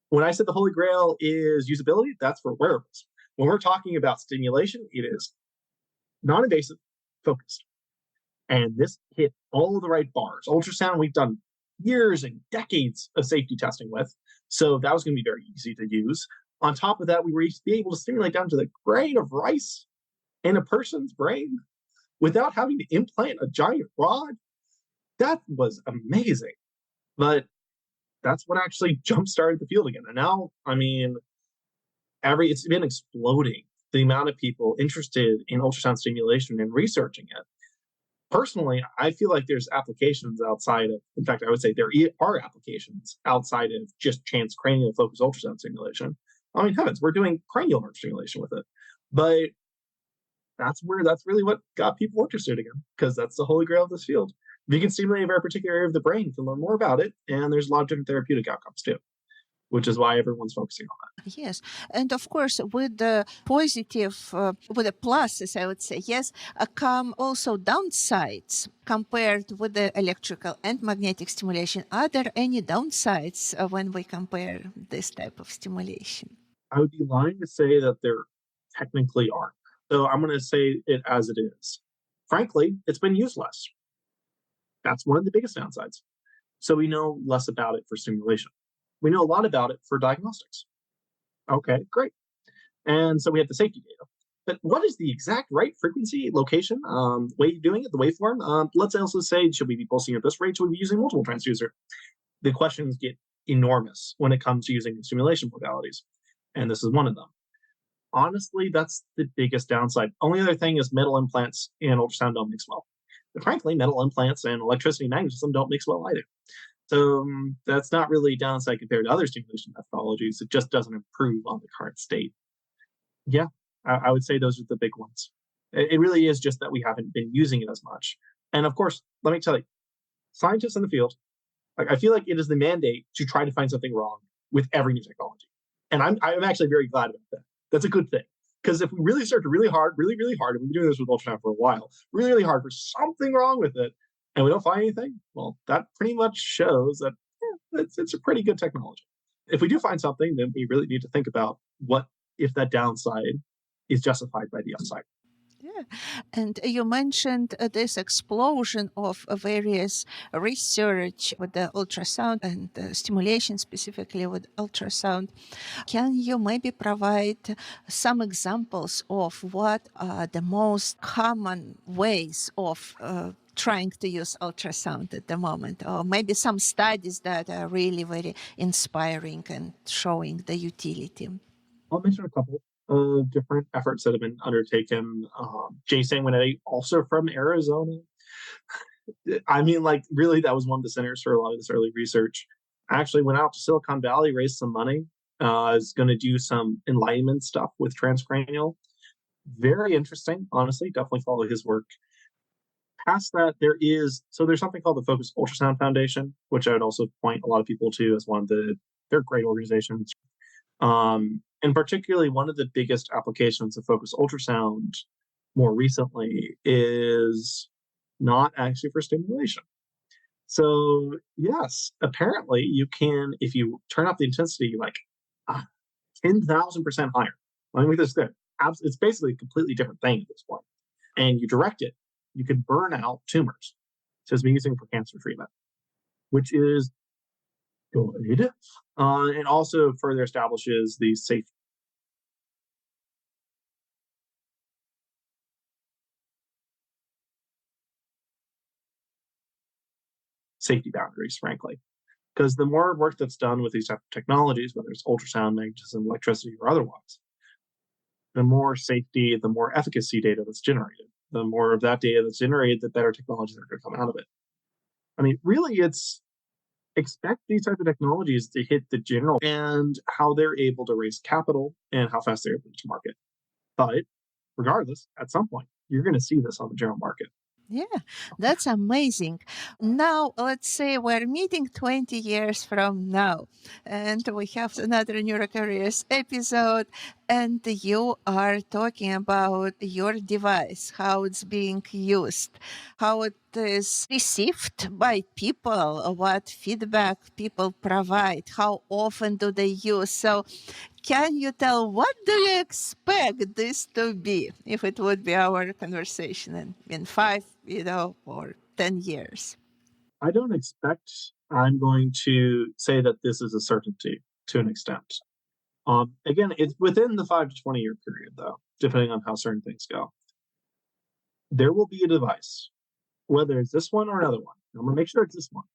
When I said the holy grail is usability, that's for wearables. When we're talking about stimulation, it is non-invasive, focused. And this hit all the right bars. Ultrasound, we've done years and decades of safety testing with. So that was going to be very easy to use. On top of that, we were able to stimulate down to the grain of rice in a person's brain without having to implant a giant rod. That was amazing. But that's what actually jump-started the field again. And now, I mean, it's been exploding, the amount of people interested in ultrasound stimulation and researching it. Personally, I feel like there's applications outside of, in fact, I would say there are applications outside of just transcranial focused ultrasound stimulation. I mean, heavens, we're doing cranial nerve stimulation with it. But that's really what got people interested again, because that's the holy grail of this field. If you can stimulate a very particular area of the brain, you can learn more about it. And there's a lot of different therapeutic outcomes too, which is why everyone's focusing on that. Yes. And of course, with the positive, with the pluses, I would say, yes, come also downsides compared with the electrical and magnetic stimulation. Are there any downsides when we compare this type of stimulation? I would be lying to say that there technically aren't. So I'm going to say it as it is. Frankly, it's been used less. That's one of the biggest downsides. So we know less about it for stimulation. We know a lot about it for diagnostics. Okay, great. And so we have the safety data. But what is the exact right frequency, location, way of doing it, the waveform? Let's also say, should we be pulsing at this rate? Should we be using multiple transducer? The questions get enormous when it comes to using stimulation modalities. And this is one of them. Honestly, that's the biggest downside. Only other thing is metal implants and ultrasound don't mix well. But frankly, metal implants and electricity and magnetism don't mix well either. So that's not really a downside compared to other stimulation methodologies. It just doesn't improve on the current state. Yeah, I would say those are the big ones. It really is just that we haven't been using it as much. And of course, let me tell you, scientists in the field, I feel like it is the mandate to try to find something wrong with every new technology. And I'm actually very glad about that. That's a good thing. Because if we really start to really hard, and we've been doing this with ultrasound for a while, really hard for something wrong with it, and we don't find anything, well, that pretty much shows that it's a pretty good technology. If we do find something, then we really need to think about what if that downside is justified by the upside. Yeah. And you mentioned this explosion of various research with the ultrasound and stimulation, specifically with ultrasound. Can you maybe provide some examples of what are the most common ways of trying to use ultrasound at the moment, or maybe some studies that are really very inspiring and showing the utility? I'll mention a couple of different efforts that have been undertaken. Jay Sanguinetti, also from Arizona, I mean, like, really, that was one of the centers for a lot of this early research. I actually went out to Silicon Valley, raised some money. I was going to do some enlightenment stuff with transcranial. Very interesting, honestly. Definitely follow his work. Past that, there's something called the Focus Ultrasound Foundation, which I would also point a lot of people to as one of they're great organizations. And particularly one of the biggest applications of Focus Ultrasound more recently is not actually for stimulation. So yes, apparently you can, if you turn up the intensity like 10,000% higher. Let me make this clear. It's basically a completely different thing at this point. And you direct it, you can burn out tumors. So it's been using for cancer treatment, which is good. And also further establishes the safety boundaries, frankly. Because the more work that's done with these type of technologies, whether it's ultrasound, magnetism, electricity, or otherwise, the more safety, the more efficacy data that's generated. The more of that data that's generated, the better technologies are going to come out of it. I mean, really, it's expect these type of technologies to hit the general and how they're able to raise capital and how fast they're able to market. But regardless, at some point, you're going to see this on the general market. Yeah, that's amazing. Now, let's say we're meeting 20 years from now, and we have another Neurocareers episode, and you are talking about your device, how it's being used, how it is received by people, what feedback people provide, how often do they use. So, can you tell what do you expect this to be if it would be our conversation in 5, or 10 years? I don't expect I'm going to say that this is a certainty to an extent. Again, it's within the 5 to 20 year period, though, depending on how certain things go. There will be a device, whether it's this one or another one. I'm going to make sure it's this one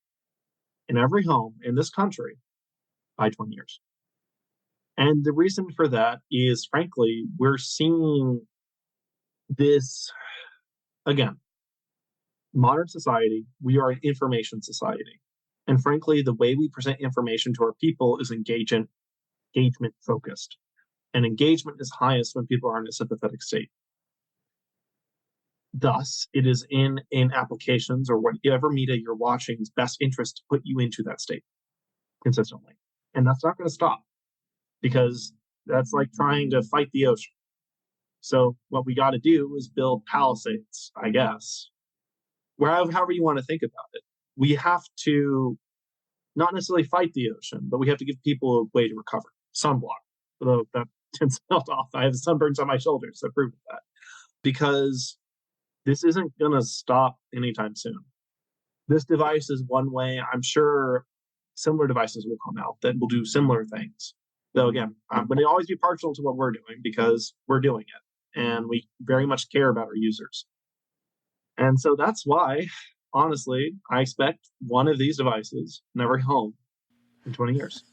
in every home in this country by 20 years. And the reason for that is, frankly, we're seeing this again. Modern society, we are an information society. And frankly, the way we present information to our people is engagement focused. And engagement is highest when people are in a sympathetic state. Thus, it is in applications or whatever media you're watching's best interest to put you into that state consistently. And that's not going to stop because that's like trying to fight the ocean. So what we got to do is build palisades, I guess, however you want to think about it. We have to not necessarily fight the ocean, but we have to give people a way to recover. Sunblock, although that tends to melt off. I have sunburns on my shoulders that prove that. Because this isn't going to stop anytime soon. This device is one way. I'm sure similar devices will come out that will do similar things. Though again, I'm going to always be partial to what we're doing because we're doing it and we very much care about our users. And so that's why, honestly, I expect one of these devices in every home in 20 years.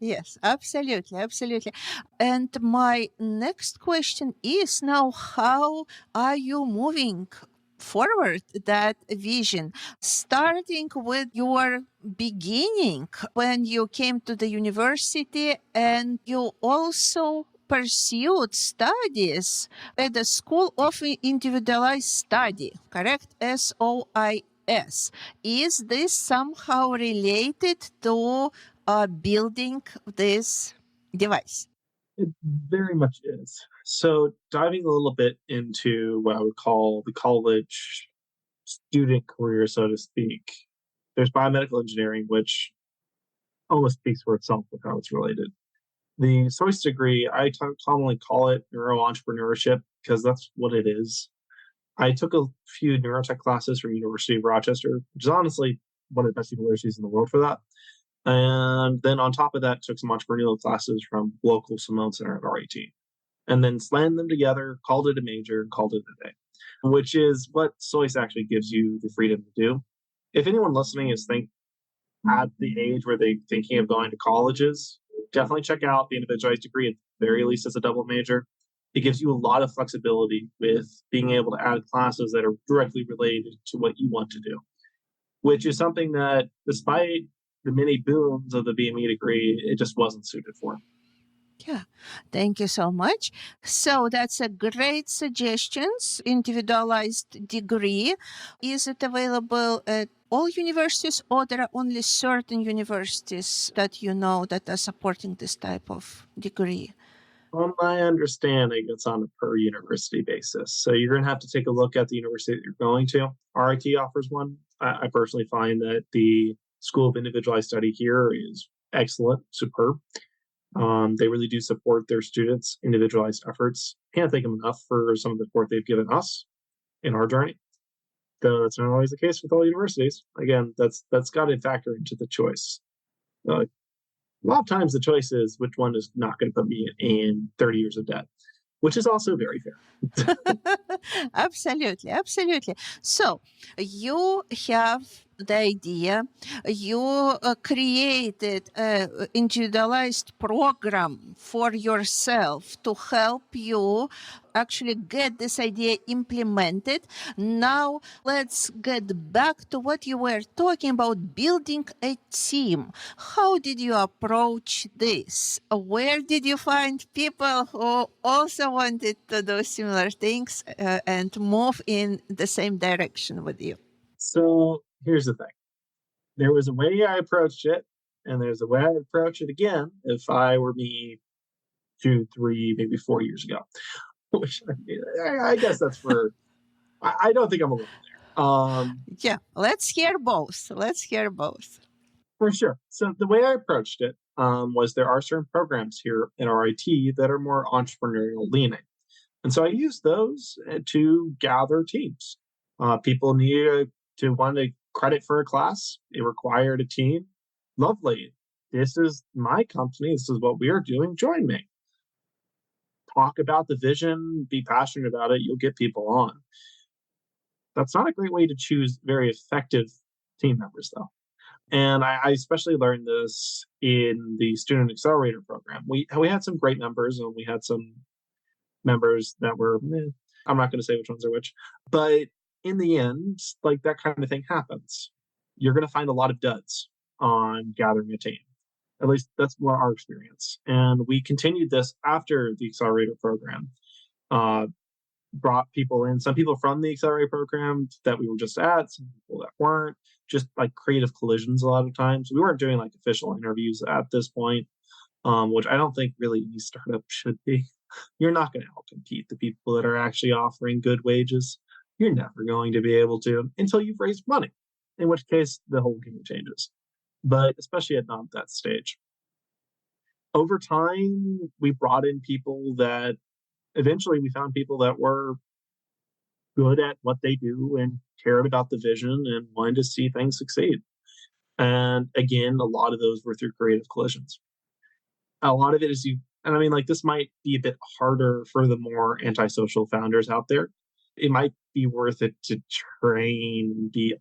Yes, absolutely, absolutely. And my next question is now, how are you moving forward that vision, starting with your beginning when you came to the university and you also pursued studies at the School of Individualized Study, correct? SOIS. Is this somehow related to building this device? It very much is. So diving a little bit into what I would call the college student career, so to speak, there's biomedical engineering, which almost speaks for itself with how it's related. The SOIS degree, I commonly call it neuro-entrepreneurship because that's what it is. I took a few neurotech classes from University of Rochester, which is honestly one of the best universities in the world for that. And then on top of that, took some entrepreneurial classes from local Simone Center at RIT. And then slammed them together, called it a major, and called it a day, which is what SOIS actually gives you the freedom to do. If anyone listening is at the age where they're thinking of going to colleges, definitely check out the individualized degree. At the very least, as a double major. It gives you a lot of flexibility with being able to add classes that are directly related to what you want to do, which is something that, despite the many boons of the BME degree, it just wasn't suited for. Yeah, thank you so much. So that's a great suggestions. Individualized degree. Is it available at all universities, or there are only certain universities that you know that are supporting this type of degree? From my understanding, it's on a per university basis. So you're going to have to take a look at the university that you're going to. RIT offers one. I personally find that the School of Individualized Study here is excellent, superb. They really do support their students' individualized efforts. Can't thank them enough for some of the support they've given us in our journey. Though that's not always the case with all universities. Again, that's got to factor into the choice. A lot of times the choice is which one is not going to put me in 30 years of debt, which is also very fair. Absolutely, absolutely. So you have the idea, you created an individualized program for yourself to help you actually get this idea implemented. Now let's get back to what you were talking about, building a team. How did you approach this? Where did you find people who also wanted to do similar things and move in the same direction with you? So here's the thing. There was a way I approached it, and there's a way I approach it again if I were me 2, 3, maybe 4 years ago. Which I guess that's for. I don't think I'm alone there. Yeah, let's hear both. Let's hear both. For sure. So the way I approached it was there are certain programs here in RIT that are more entrepreneurial leaning. And so I use those to gather teams. People need to want a credit for a class. It required a team. Lovely. This is my company. This is what we are doing. Join me. Talk about the vision. Be passionate about it. You'll get people on. That's not a great way to choose very effective team members, though. And I especially learned this in the Student Accelerator program. We had some great members, and we had some members that were, I'm not going to say which ones are which, but in the end, like that kind of thing happens. You're going to find a lot of duds on gathering a team. At least that's what our experience. And we continued this after the Accelerator program. Brought people in, some people from the Accelerator program that we were just at, some people that weren't, just like creative collisions a lot of times. We weren't doing like official interviews at this point, which I don't think really any startup should be. You're not going to outcompete the people that are actually offering good wages. You're never going to be able to until you've raised money, in which case the whole game changes. But especially at not that stage. Over time, we brought in people that eventually we found people that were good at what they do and cared about the vision and wanted to see things succeed. And again, a lot of those were through creative collisions. A lot of it is and I mean, like, this might be a bit harder for the more antisocial founders out there. It might be worth it to train and be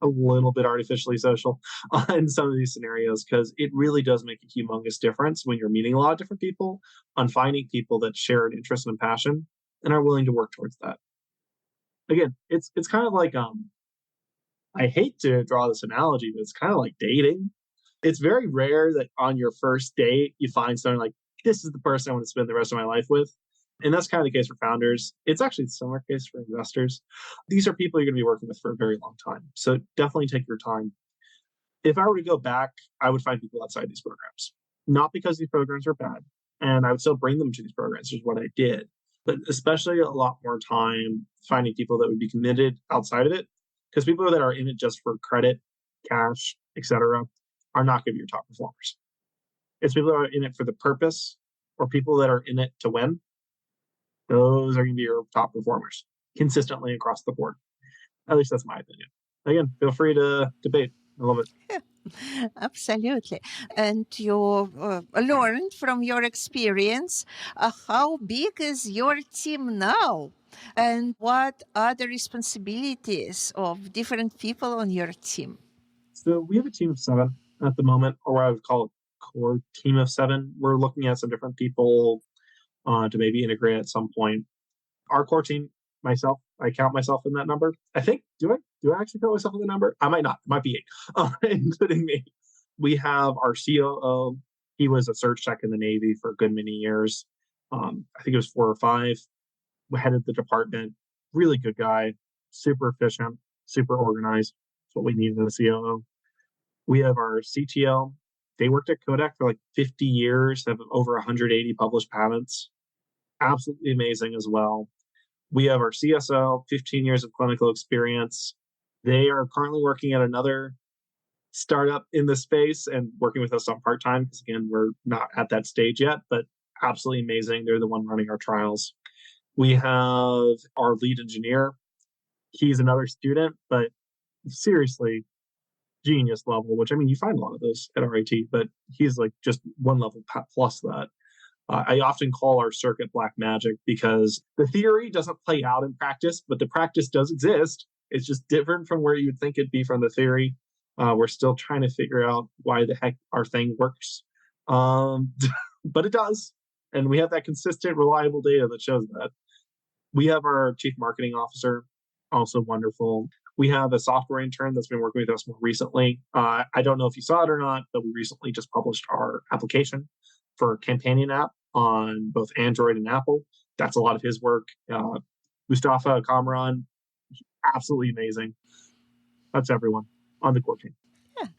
a little bit artificially social in some of these scenarios, because it really does make a humongous difference when you're meeting a lot of different people on finding people that share an interest and passion and are willing to work towards that. Again, it's kind of like I hate to draw this analogy, but it's kind of like dating. It's very rare that on your first date you find someone like, this is the person I want to spend the rest of my life with. And that's kind of the case for founders. It's actually the similar case for investors. These are people you're going to be working with for a very long time. So definitely take your time. If I were to go back, I would find people outside these programs. Not because these programs are bad. And I would still bring them to these programs, which is what I did. But especially a lot more time finding people that would be committed outside of it. Because people that are in it just for credit, cash, etc., are not going to be your top performers. It's people that are in it for the purpose, or people that are in it to win. Those are going to be your top performers consistently across the board. At least that's my opinion. Again, feel free to debate. I love it. Yeah, absolutely. And you learned from your experience, how big is your team now? And what are the responsibilities of different people on your team? So we have a team of 7 at the moment, or what I would call a core team of 7. We're looking at some different people to maybe integrate at some point. Our core team, myself, I count myself in that number. I think, do I? Do I actually count myself in the number? I might not. It might be 8, including me. We have our COO. He was a surge tech in the Navy for a good many years. I think it was 4 or 5. We headed the department. Really good guy, super efficient, super organized. That's what we need in a COO. We have our CTO. They worked at Kodak for like 50 years, have over 180 published patents. Absolutely amazing as well. We have our CSO, 15 years of clinical experience. They are currently working at another startup in the space and working with us on part-time because, again, we're not at that stage yet, but absolutely amazing. They're the one running our trials. We have our lead engineer. He's another student, but seriously, genius level, which, I mean, you find a lot of those at RIT, but he's like just one level plus that. I often call our circuit black magic because the theory doesn't play out in practice, but the practice does exist. It's just different from where you'd think it'd be from the theory. We're still trying to figure out why the heck our thing works. But it does. And we have that consistent, reliable data that shows that. We have our chief marketing officer, also wonderful. We have a software intern that's been working with us more recently. I don't know if you saw it or not, but we recently just published our application for a companion app on both Android and Apple. That's a lot of his work. Mustafa Kamran, absolutely amazing. That's everyone on the core team. Yeah.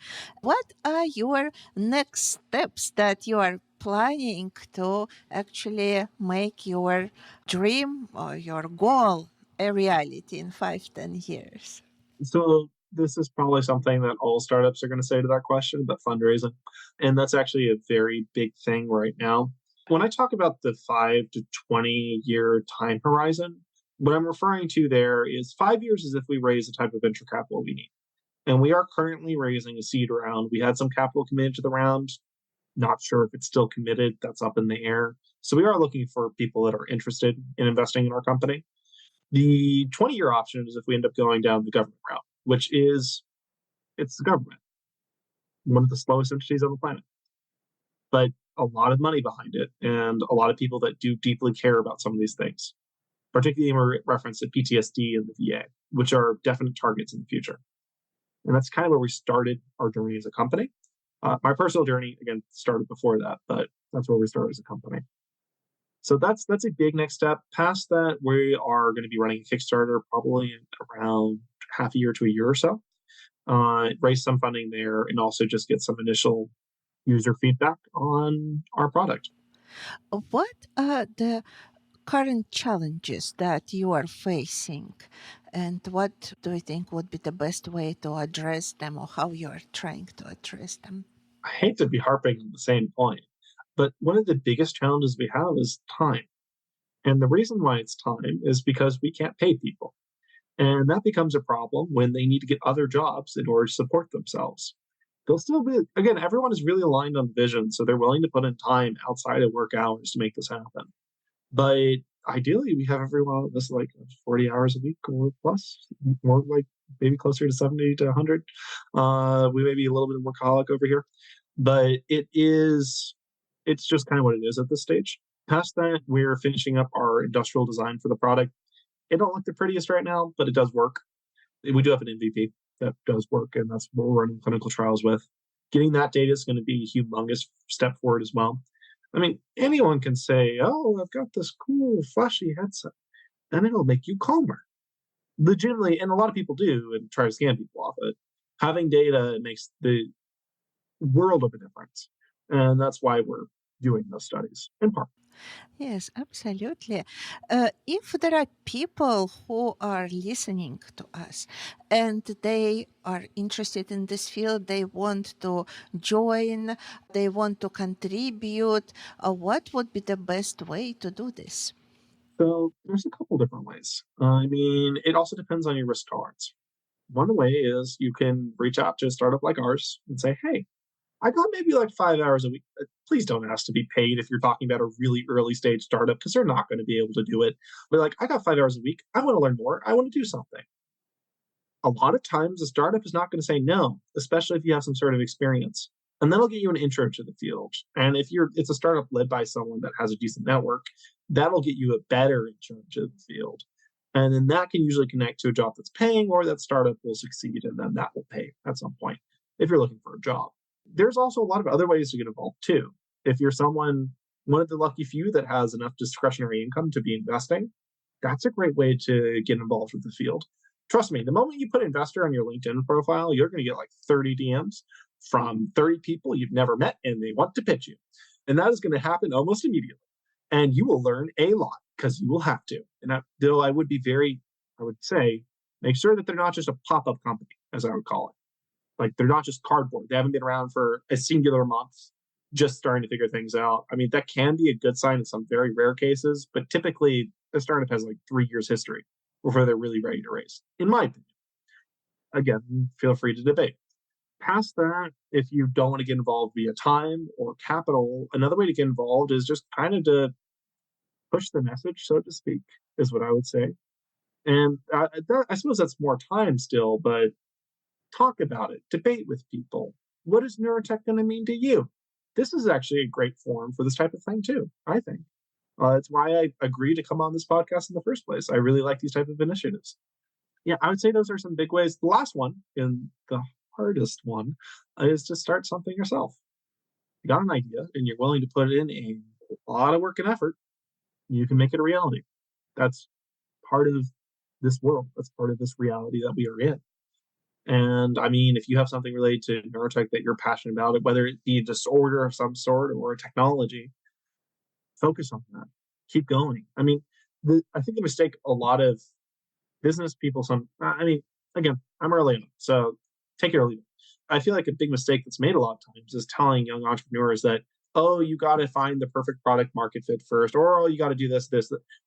What are your next steps that you are planning to actually make your dream or your goal a reality in 5-10 years? So this is probably something that all startups are going to say to that question, but fundraising. And that's actually a very big thing right now. When I talk about the 5 to 20 year time horizon, what I'm referring to there is 5 years is if we raise the type of venture capital we need. And we are currently raising a seed round. We had some capital committed to the round. Not sure if it's still committed. That's up in the air. So we are looking for people that are interested in investing in our company. The 20-year option is if we end up going down the government route, which is, it's the government, one of the slowest entities on the planet, but a lot of money behind it and a lot of people that do deeply care about some of these things, particularly in reference to PTSD and the VA, which are definite targets in the future. And that's kind of where we started our journey as a company. My personal journey, again, started before that, but that's where we started as a company. So that's a big next step. Past that, we are going to be running a Kickstarter probably in around half a year to a year or so. Raise some funding there and also just get some initial user feedback on our product. What are the current challenges that you are facing, and what do you think would be the best way to address them, or how you are trying to address them? I hate to be harping on the same point, but one of the biggest challenges we have is time. And the reason why it's time is because we can't pay people. And that becomes a problem when they need to get other jobs in order to support themselves. They'll still be, again, everyone is really aligned on vision, so they're willing to put in time outside of work hours to make this happen. But ideally, we have everyone on this like 40 hours a week or plus, more like maybe closer to 70 to 100. We may be a little bit of workaholic over here, but it's just kind of what it is at this stage. Past that, we're finishing up our industrial design for the product. It don't look the prettiest right now, but it does work. We do have an MVP that does work, and that's what we're running clinical trials with. Getting that data is going to be a humongous step forward as well. I mean, anyone can say, oh, I've got this cool, flashy headset, and it'll make you calmer. Legitimately, and a lot of people do, and try to scam people off it. Having data makes the world of a difference. And that's why we're doing those studies, in part. Yes, absolutely. If there are people who are listening to us and they are interested in this field, they want to join, they want to contribute, what would be the best way to do this? So there's a couple different ways. I mean, it also depends on your risk tolerance. One way is you can reach out to a startup like ours and say, hey, I got maybe like 5 hours a week. Please don't ask to be paid if you're talking about a really early stage startup because they're not going to be able to do it. But like, I got 5 hours a week. I want to learn more. I want to do something. A lot of times a startup is not going to say no, especially if you have some sort of experience. And that'll get you an intro to the field. And if it's a startup led by someone that has a decent network, that'll get you a better intro to the field. And then that can usually connect to a job that's paying, or that startup will succeed and then that will pay at some point if you're looking for a job. There's also a lot of other ways to get involved too. If you're one of the lucky few that has enough discretionary income to be investing, that's a great way to get involved with the field. Trust me, the moment you put investor on your LinkedIn profile, you're going to get like 30 DMs from 30 people you've never met, and they want to pitch you. And that is going to happen almost immediately. And you will learn a lot because you will have to. And though I would say, make sure that they're not just a pop-up company, as I would call it. Like, they're not just cardboard. They haven't been around for a singular month, just starting to figure things out. I mean, that can be a good sign in some very rare cases, but typically a startup has like 3 years history before they're really ready to raise, in my opinion. Again, feel free to debate. Past that, if you don't want to get involved via time or capital, another way to get involved is just kind of to push the message, so to speak, is what I would say. And I suppose that's more time still, but talk about it, debate with people. What is neurotech going to mean to you? This is actually a great forum for this type of thing too, I think. It's why I agreed to come on this podcast in the first place. I really like these type of initiatives. Yeah, I would say those are some big ways. The last one, and the hardest one, is to start something yourself. You got an idea and you're willing to put in a lot of work and effort, you can make it a reality. That's part of this world. That's part of this reality that we are in. And I mean, if you have something related to neurotech that you're passionate about, whether it be a disorder of some sort or a technology, focus on that. Keep going. I mean, I think the mistake a lot of business people, again, I'm early on, so take it or leave it. I feel like a big mistake that's made a lot of times is telling young entrepreneurs that, oh, you got to find the perfect product market fit first, or oh, you got to do this.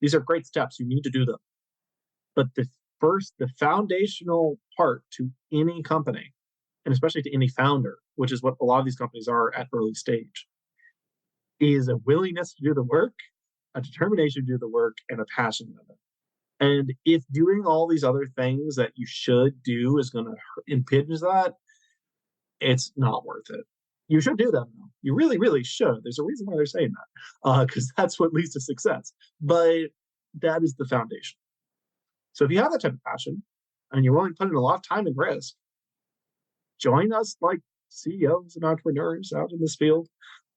These are great steps. You need to do them. But the foundational part to any company, and especially to any founder, which is what a lot of these companies are at early stage, is a willingness to do the work, a determination to do the work, and a passion of it. And if doing all these other things that you should do is going to impinge that, it's not worth it. You should do them, though. You really, really should. There's a reason why they're saying that, because that's what leads to success. But that is the foundation. So if you have that type of passion and you're willing to put in a lot of time and risk, join us like CEOs and entrepreneurs out in this field.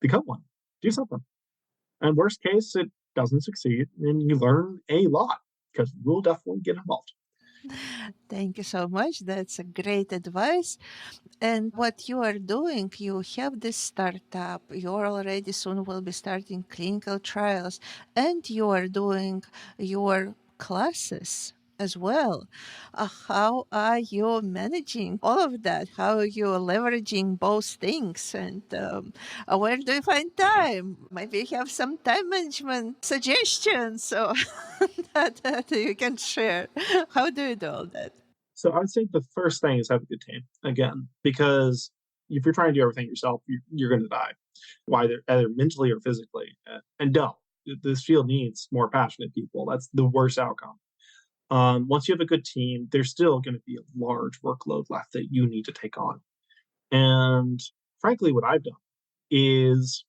Become one. Do something. And worst case, it doesn't succeed, and you learn a lot because we'll definitely get involved. Thank you so much. That's a great advice. And what you are doing, you have this startup, you already soon will be starting clinical trials, and you are doing your classes as well. How are you managing all of that? How are you leveraging both things? And where do you find time? Maybe you have some time management suggestions so that you can share. How do you do all that? So I would say the first thing is have a good team, again, because if you're trying to do everything yourself, you're going to die, either mentally or physically. And don't. This field needs more passionate people. That's the worst outcome. Once you have a good team, there's still going to be a large workload left that you need to take on. And frankly, what I've done is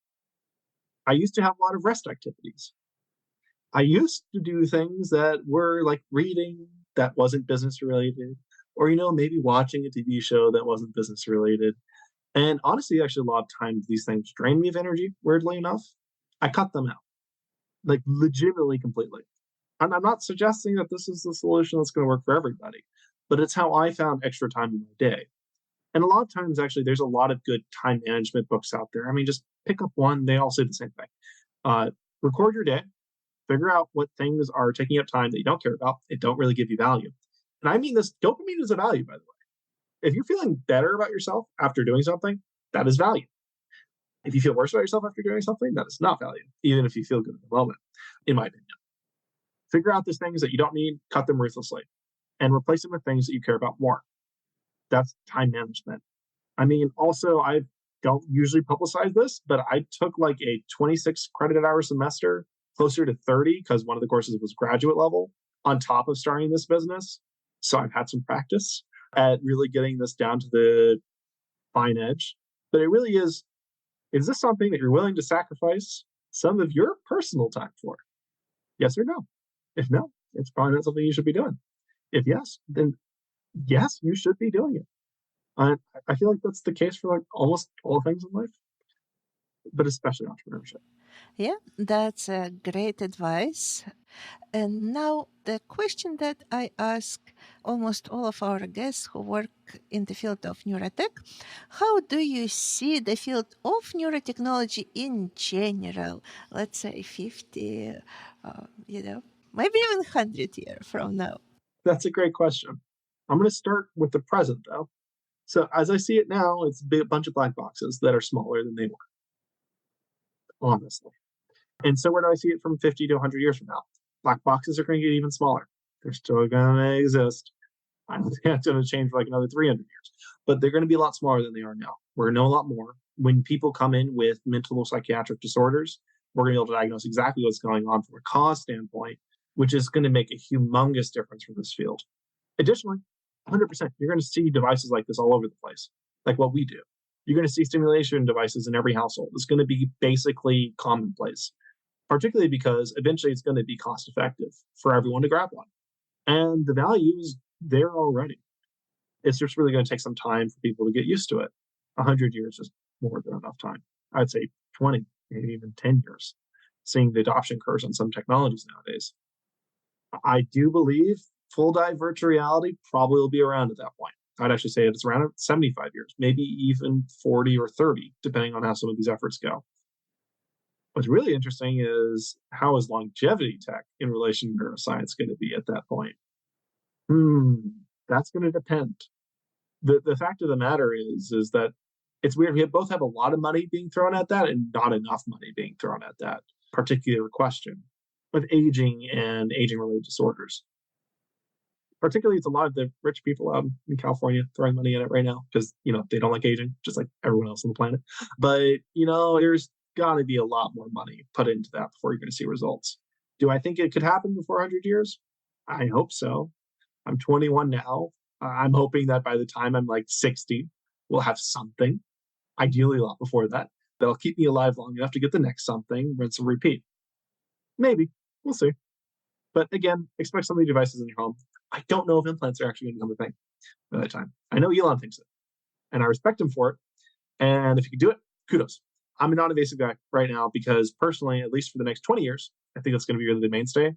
I used to have a lot of rest activities. I used to do things that were like reading that wasn't business related, or, maybe watching a TV show that wasn't business related. And honestly, actually, a lot of times these things drain me of energy, weirdly enough. I cut them out, like legitimately, completely. And I'm not suggesting that this is the solution that's going to work for everybody, but it's how I found extra time in my day. And a lot of times, actually, there's a lot of good time management books out there. I mean, just pick up one. They all say the same thing. Record your day. Figure out what things are taking up time that you don't care about and don't really give you value. And I mean this, dopamine is a value, by the way. If you're feeling better about yourself after doing something, that is value. If you feel worse about yourself after doing something, that is not value, even if you feel good in the moment, in my opinion. Figure out those things that you don't need, cut them ruthlessly, and replace them with things that you care about more. That's time management. I mean, also, I don't usually publicize this, but I took like a 26 credit hour semester, closer to 30, because one of the courses was graduate level, on top of starting this business. So I've had some practice at really getting this down to the fine edge. But it really is this something that you're willing to sacrifice some of your personal time for? Yes or no? If no, it's probably not something you should be doing. If yes, then yes, you should be doing it. I I feel like that's the case for like almost all things in life, but especially entrepreneurship. Yeah, that's a great advice. And now, the question that I ask almost all of our guests who work in the field of neurotech: how do you see the field of neurotechnology in general? Let's say 50, maybe even 100 years from now. That's a great question. I'm going to start with the present though. So as I see it now, it's a bunch of black boxes that are smaller than they were, honestly. And so where do I see it from 50 to 100 years from now? Black boxes are going to get even smaller. They're still going to exist. I don't think that's going to change for like another 300 years, but they're going to be a lot smaller than they are now. We're going to know a lot more. When people come in with mental or psychiatric disorders, we're going to be able to diagnose exactly what's going on from a cause standpoint, which is going to make a humongous difference for this field. Additionally, 100%, you're going to see devices like this all over the place, like what we do. You're going to see stimulation devices in every household. It's going to be basically commonplace, particularly because eventually it's going to be cost effective for everyone to grab one. And the value is there already. It's just really going to take some time for people to get used to it. 100 years is more than enough time. I'd say 20, maybe even 10 years, seeing the adoption curves on some technologies nowadays. I do believe full dive virtual reality probably will be around at that point. I'd actually say it's around 75 years, maybe even 40 or 30, depending on how some of these efforts go. What's really interesting is how is longevity tech in relation to neuroscience going to be at that point? That's going to depend. The fact of the matter is that it's weird. We both have a lot of money being thrown at that and not enough money being thrown at that particular question with aging and aging related disorders. Particularly, it's a lot of the rich people out in California throwing money at it right now because they don't like aging, just like everyone else on the planet. But there's got to be a lot more money put into that before you're going to see results. Do I think it could happen before 100 years? I hope so. I'm 21 now. I'm hoping that by the time I'm like 60, we'll have something, ideally a lot before that, that'll keep me alive long enough to get the next something, rinse and repeat. Maybe. We'll see. But again, expect some of the devices in your home. I don't know if implants are actually going to become a thing by that time. I know Elon thinks it, and I respect him for it. And if you can do it, kudos. I'm a non-invasive guy right now because personally, at least for the next 20 years, I think that's going to be really the mainstay.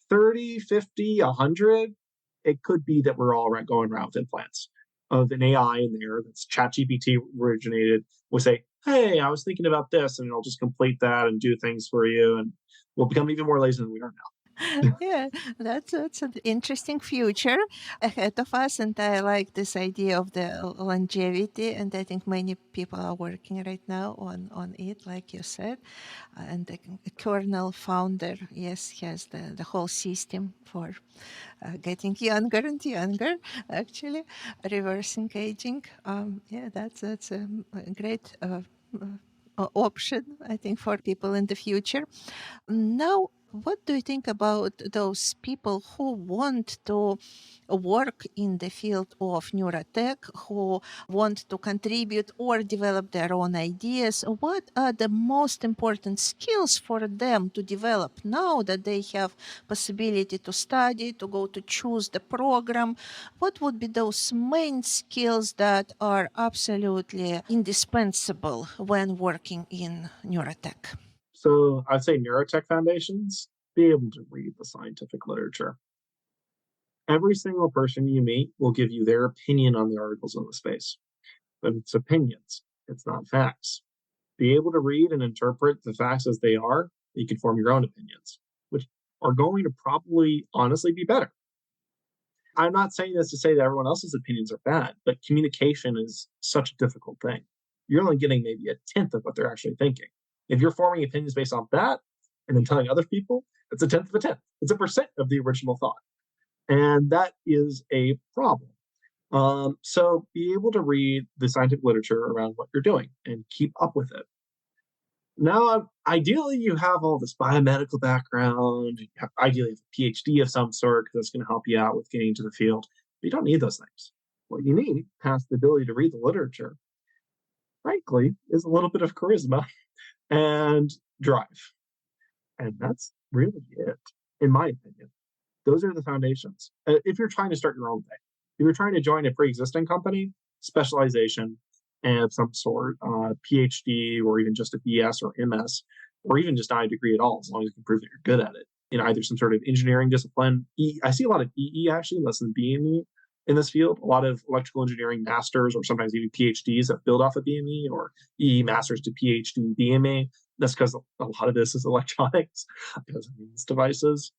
30, 50, 100, it could be that we're all going around with implants. Of an AI in there that's ChatGPT originated will say, hey, I was thinking about this, and it'll just complete that and do things for you, and we'll become even more lazy than we are now. Yeah, that's an interesting future ahead of us, and I like this idea of the longevity, and I think many people are working right now on it, like you said. And the kernel founder, yes, has the whole system for getting younger and younger, actually, reversing aging. Yeah, that's a great option, I think, for people in the future. Now, what do you think about those people who want to work in the field of neurotech, who want to contribute or develop their own ideas? What are the most important skills for them to develop now that they have possibility to study, to go to choose the program? What would be those main skills that are absolutely indispensable when working in neurotech? So I'd say neurotech foundations, be able to read the scientific literature. Every single person you meet will give you their opinion on the articles in the space, but it's opinions, it's not facts. Be able to read and interpret the facts as they are, you can form your own opinions, which are going to probably honestly be better. I'm not saying this to say that everyone else's opinions are bad, but communication is such a difficult thing. You're only getting maybe a tenth of what they're actually thinking. If you're forming opinions based on that and then telling other people, it's a tenth of a tenth. It's a percent of the original thought. And that is a problem. So be able to read the scientific literature around what you're doing and keep up with it. Now, ideally, you have all this biomedical background. You have ideally a PhD of some sort that's going to help you out with getting into the field. But you don't need those things. What you need, past the ability to read the literature, frankly, is a little bit of charisma and drive. And that's really it, in my opinion. Those are the foundations. If you're trying to start your own thing, if you're trying to join a pre-existing company, specialization and of some sort, PhD or even just a BS or MS, or even just not a degree at all, as long as you can prove that you're good at it in either some sort of engineering discipline. I see a lot of EE actually, less than BME in this field. A lot of electrical engineering masters or sometimes even PhDs that build off of BME or EE masters to PhD BME. That's because a lot of this is electronics, because it means devices.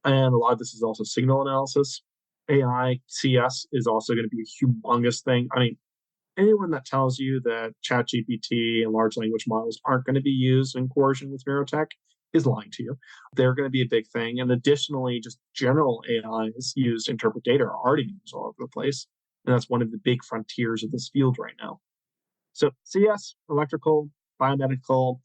And a lot of this is also signal analysis. AI, CS is also going to be a humongous thing. I mean, anyone that tells you that ChatGPT and large language models aren't going to be used in coercion with neurotech is lying to you. They're going to be a big thing. And additionally, just general AIs used to interpret data are already used all over the place. And that's one of the big frontiers of this field right now. So CS, electrical, biomedical,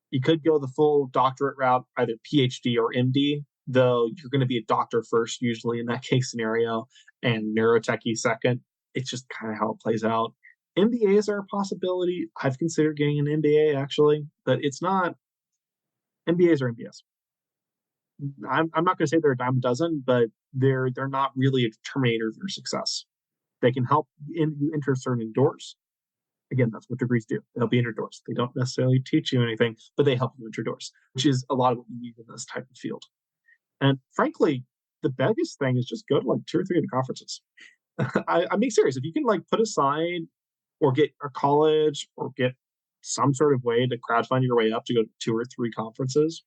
you could go the full doctorate route, either PhD or MD, though you're going to be a doctor first, usually in that case scenario, and neurotechy second. It's just kind of how it plays out. MBAs are a possibility. I've considered getting an MBA actually, but it's not. MBAs or MBS. I'm not going to say they're a dime a dozen, but they're not really a determinator of your success. They can help you enter certain doors. Again, that's what degrees do. They help you enter doors. They don't necessarily teach you anything, but they help you enter doors, which is a lot of what you need in this type of field. And frankly, the biggest thing is just go to like 2 or 3 of the conferences. I'm being serious. If you can like put aside or get a college or get some sort of way to crowdfund your way up to go to 2 or 3 conferences,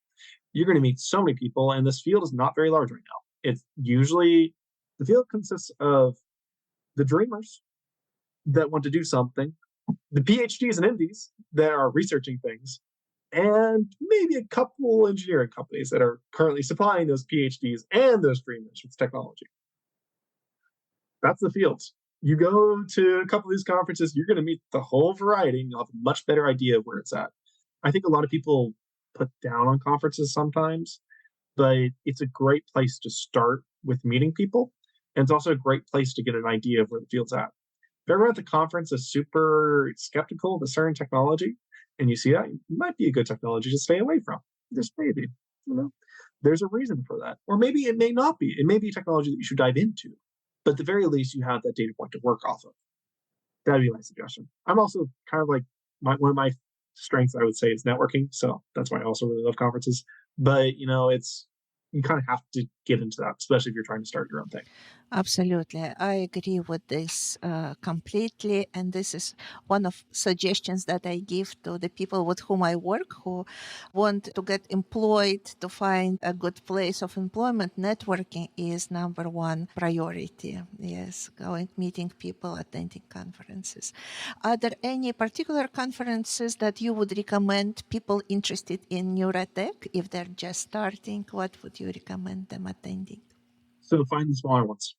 you're going to meet so many people. And this field is not very large right now. It's usually, the field consists of the dreamers that want to do something, the PhDs and MDs that are researching things, and maybe a couple engineering companies that are currently supplying those PhDs and those dreamers with technology. That's the field. You go to a couple of these conferences, you're going to meet the whole variety, and you'll have a much better idea of where it's at. I think a lot of people put down on conferences sometimes, but it's a great place to start with meeting people. And it's also a great place to get an idea of where the field's at. If everyone at the conference is super skeptical of a certain technology, and you see that, it might be a good technology to stay away from. Just maybe, there's a reason for that. Or maybe it may not be. It may be a technology that you should dive into. But at the very least, you have that data point to work off of. That'd be my suggestion. I'm also kind of like, one of my strengths, I would say, is networking. So that's why I also really love conferences. But, you kind of have to get into that, especially if you're trying to start your own thing. Absolutely. I agree with this completely. And this is one of suggestions that I give to the people with whom I work who want to get employed, to find a good place of employment. Networking is number one priority. Yes, going, meeting people, attending conferences. Are there any particular conferences that you would recommend people interested in neurotech? If they're just starting, what would you recommend them attending? So find the smaller ones.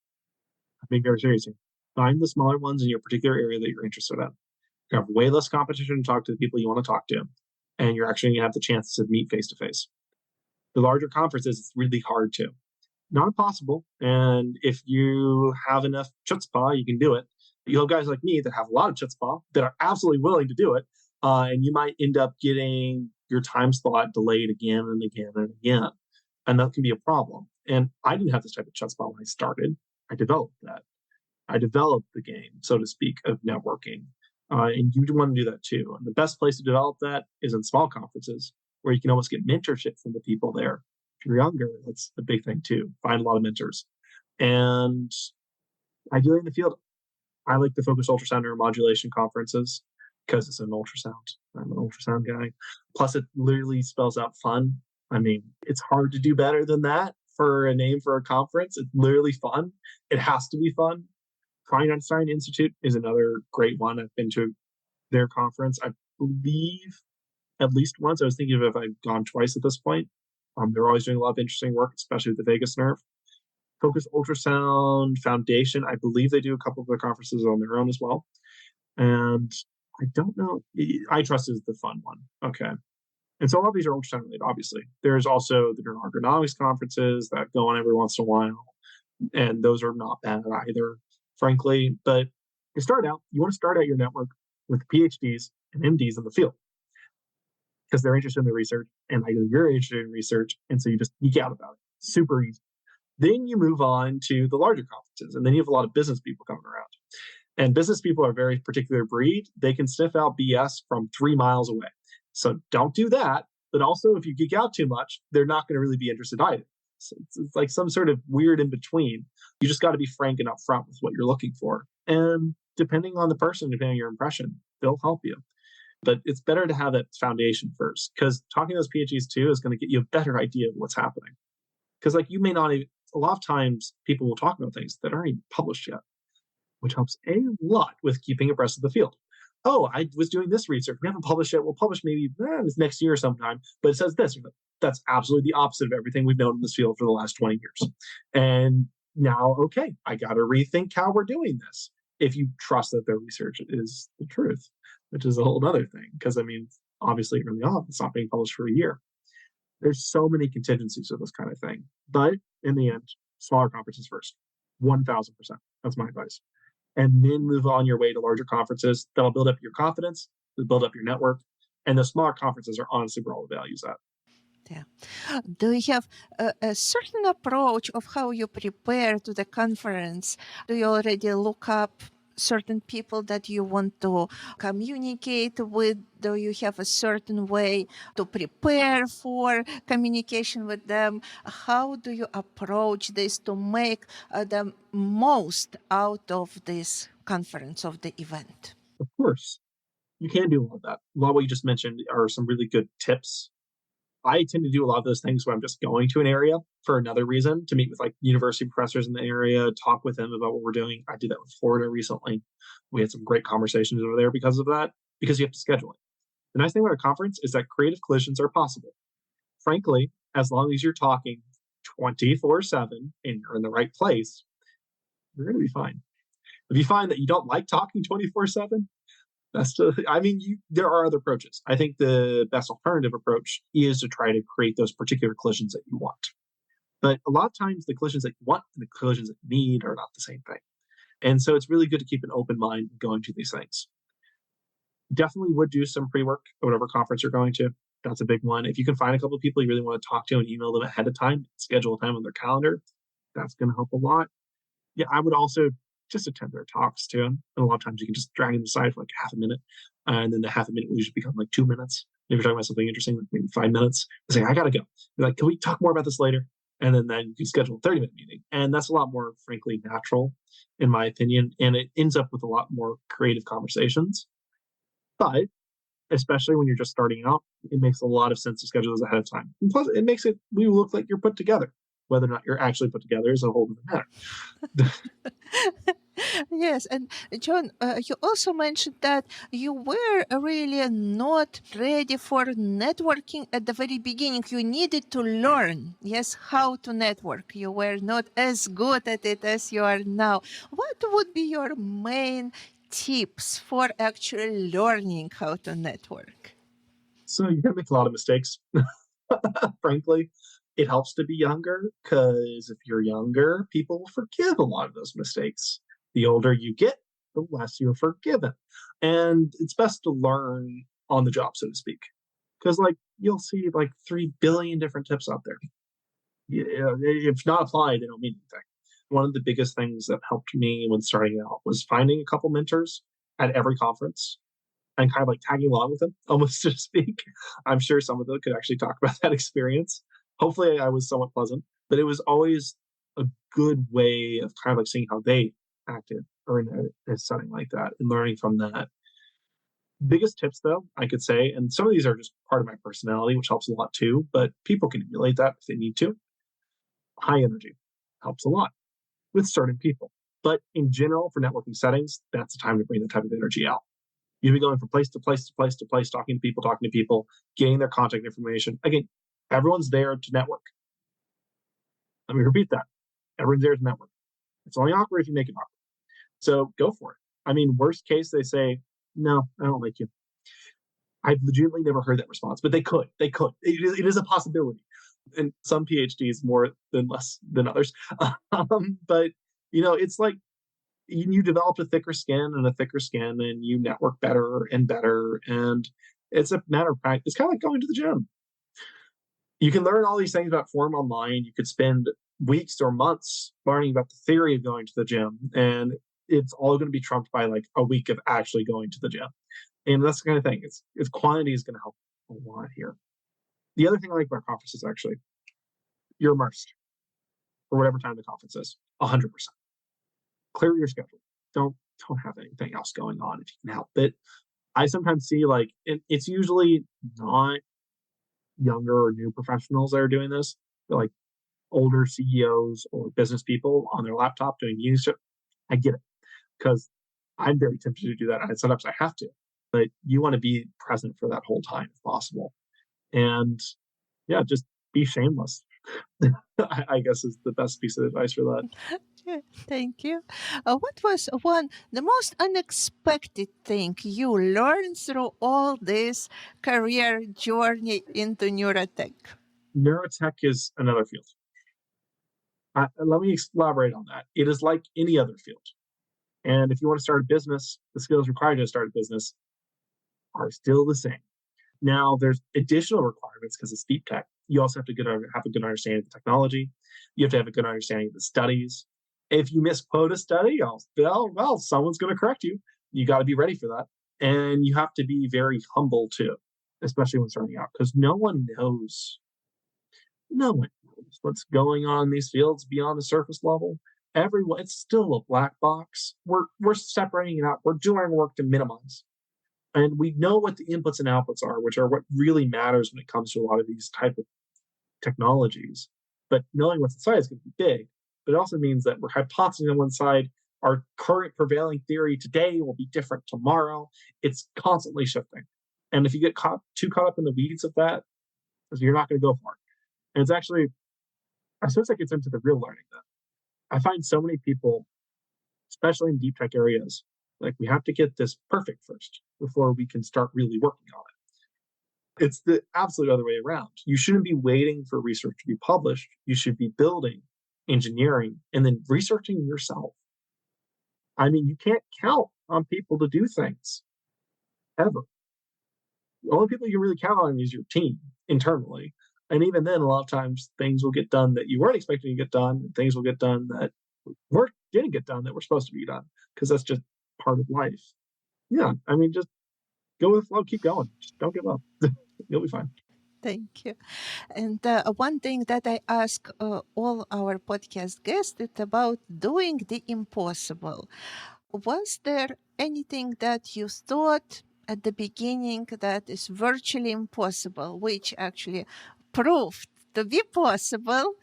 I'm being very serious here. Find the smaller ones in your particular area that you're interested in. You have way less competition to talk to the people you want to talk to, and you're actually going to have the chance to meet face to face. The larger conferences, it's really hard to. Not impossible, and if you have enough chutzpah, you can do it. You have guys like me that have a lot of chutzpah that are absolutely willing to do it, and you might end up getting your time slot delayed again and again and again, and that can be a problem. And I didn't have this type of chutzpah when I started. I developed that. I developed the game, so to speak, of networking. And you want to do that too. And the best place to develop that is in small conferences where you can almost get mentorship from the people there. If you're younger, that's a big thing too. Find a lot of mentors. And ideally in the field, I like the Focus Ultrasound Neuromodulation conferences because it's an ultrasound. I'm an ultrasound guy. Plus, it literally spells out fun. I mean, it's hard to do better than that for a name for a conference. It's literally fun. It has to be fun. Einstein Institute is another great one. I've been to their conference, I believe, at least once. I was thinking of if I've gone twice at this point. They're always doing a lot of interesting work, especially with the vagus nerve. Focus Ultrasound Foundation, I believe they do a couple of their conferences on their own as well. And I don't know. iTrust is the fun one. Okay. And so a lot of these are ultrasound related, obviously. There's also the neuroergonomics conferences that go on every once in a while. And those are not bad either, frankly. But you want to start out your network. with PhDs and MDs in the field because they're interested in the research and you're interested in research. And so you just geek out about it. Super easy. Then you move on to the larger conferences, and then you have a lot of business people coming around. And business people are a very particular breed. They can sniff out BS from 3 miles away. So don't do that. But also, if you geek out too much, they're not going to really be interested either. So it's like some sort of weird in between. You just got to be frank and upfront with what you're looking for. And depending on the person, depending on your impression, they'll help you. But it's better to have that foundation first, because talking to those PhDs too is going to get you a better idea of what's happening. Because like you may not even, a lot of times people will talk about things that aren't even published yet, which helps a lot with keeping abreast of the field. Oh, I was doing this research. We haven't published yet. We'll publish maybe this next year sometime, but it says this. That's absolutely the opposite of everything we've known in this field for the last 20 years. And now, okay, I got to rethink how we're doing this. If you trust that their research is the truth, which is a whole other thing. Because I mean, obviously early on, it's not being published for a year. There's so many contingencies of this kind of thing. But in the end, smaller conferences first, 1000%. That's my advice. And then move on your way to larger conferences that'll build up your confidence, build up your network. And the smaller conferences are honestly where all the value's at. Yeah. Do you have a certain approach of how you prepare to the conference? Do you already look up certain people that you want to communicate with? Do you have a certain way to prepare for communication with them? How do you approach this to make the most out of this conference, of the event? Of course, you can do all of that. A lot of what you just mentioned are some really good tips. I tend to do a lot of those things when I'm just going to an area for another reason, to meet with like university professors in the area, talk with them about what we're doing. I did that with Florida recently. We had some great conversations over there because of that, because you have to schedule it. The nice thing about a conference is that creative collisions are possible. Frankly, as long as you're talking 24/7 and you're in the right place, you're going to be fine. If you find that you don't like talking 24/7, there are other approaches. I think the best alternative approach is to try to create those particular collisions that you want. But a lot of times the collisions that you want and the collisions that you need are not the same thing. And so it's really good to keep an open mind going to these things. Definitely would do some pre-work at whatever conference you're going to. That's a big one. If you can find a couple of people you really want to talk to and email them ahead of time, schedule a time on their calendar, that's going to help a lot. Yeah, I would also just attend their talks too. And a lot of times you can just drag them aside for like half a minute. And then the half a minute will usually become like 2 minutes. If you're talking about something interesting, like maybe 5 minutes, say, I got to go. You're like, can we talk more about this later? And then you can schedule a 30-minute meeting. And that's a lot more, frankly, natural, in my opinion. And it ends up with a lot more creative conversations. But especially when you're just starting out, it makes a lot of sense to schedule those ahead of time. And plus, it makes it look like you're put together. Whether or not you're actually put together is a whole different matter. Yes, and John, you also mentioned that you were really not ready for networking at the very beginning. You needed to learn, yes, how to network. You were not as good at it as you are now. What would be your main tips for actually learning how to network? So you're going to make a lot of mistakes, frankly. It helps to be younger, because if you're younger, people will forgive a lot of those mistakes. The older you get, the less you're forgiven. And it's best to learn on the job, so to speak. Because you'll see 3 billion different tips out there. If not applied, they don't mean anything. One of the biggest things that helped me when starting out was finding a couple mentors at every conference and kind of tagging along with them, almost so to speak. I'm sure some of them could actually talk about that experience. Hopefully I was somewhat pleasant, but it was always a good way of kind of seeing how they acted or in a setting like that and learning from that. Biggest tips though, I could say, and some of these are just part of my personality, which helps a lot too, but people can emulate that if they need to. High energy helps a lot with certain people. But in general, for networking settings, that's the time to bring that type of energy out. You'll be going from place to place to place to place, talking to people, getting their contact information. Again, everyone's there to network. Let me repeat that. Everyone's there to network. It's only awkward if you make it awkward. So go for it. I mean, worst case, they say, no, I don't like you. I've legitimately never heard that response, but they could. It is a possibility. And some PhDs more than less than others. But, it's you develop a thicker skin and a thicker skin, and you network better and better. And it's a matter of practice. It's kind of like going to the gym. You can learn all these things about form online. You could spend weeks or months learning about the theory of going to the gym, and it's all going to be trumped by like a week of actually going to the gym. And that's the kind of thing. It's quantity is going to help a lot here. The other thing I like about conferences, actually, you're immersed for whatever time the conference is, 100%. Clear your schedule. Don't have anything else going on if you can help it. I sometimes see like it's usually not younger or new professionals that are doing this. They're like older CEOs or business people on their laptop doing music. I get it because I'm very tempted to do that. And sometimes I have to, but you want to be present for that whole time if possible. And yeah, just be shameless. I guess is the best piece of advice for that. Yeah, thank you. What was the most unexpected thing you learned through all this career journey into neurotech? Neurotech is another field. Let me elaborate on that. It is like any other field. And if you want to start a business, the skills required to start a business are still the same. Now, there's additional requirements because it's deep tech. You also have to have a good understanding of the technology. You have to have a good understanding of the studies. If you misquote a study, well, someone's going to correct you. You got to be ready for that. And you have to be very humble too, especially when starting out, because no one knows what's going on in these fields beyond the surface level. Everyone, it's still a black box. We're separating it out. We're doing work to minimize. And we know what the inputs and outputs are, which are what really matters when it comes to a lot of these type of technologies. But knowing what's inside is going to be big. But it also means that we're hypothesizing on one side, our current prevailing theory today will be different tomorrow. It's constantly shifting. And if you get too caught up in the weeds of that, you're not going to go far. And it's actually, I suppose that gets into the real learning then. I find so many people, especially in deep tech areas, like we have to get this perfect first before we can start really working on it. It's the absolute other way around. You shouldn't be waiting for research to be published. You should be building, engineering, and then researching yourself. I mean, you can't count on people to do things ever. The only people you can really count on is your team internally. And even then, a lot of times things will get done that you weren't expecting to get done, and things will get done that didn't get done that were supposed to be done, because that's just part of life. Yeah, I mean, just go with the flow, keep going. Just don't give up. You'll be fine. Thank you. And one thing that I ask all our podcast guests is about doing the impossible. Was there anything that you thought at the beginning that is virtually impossible, which actually proved to be possible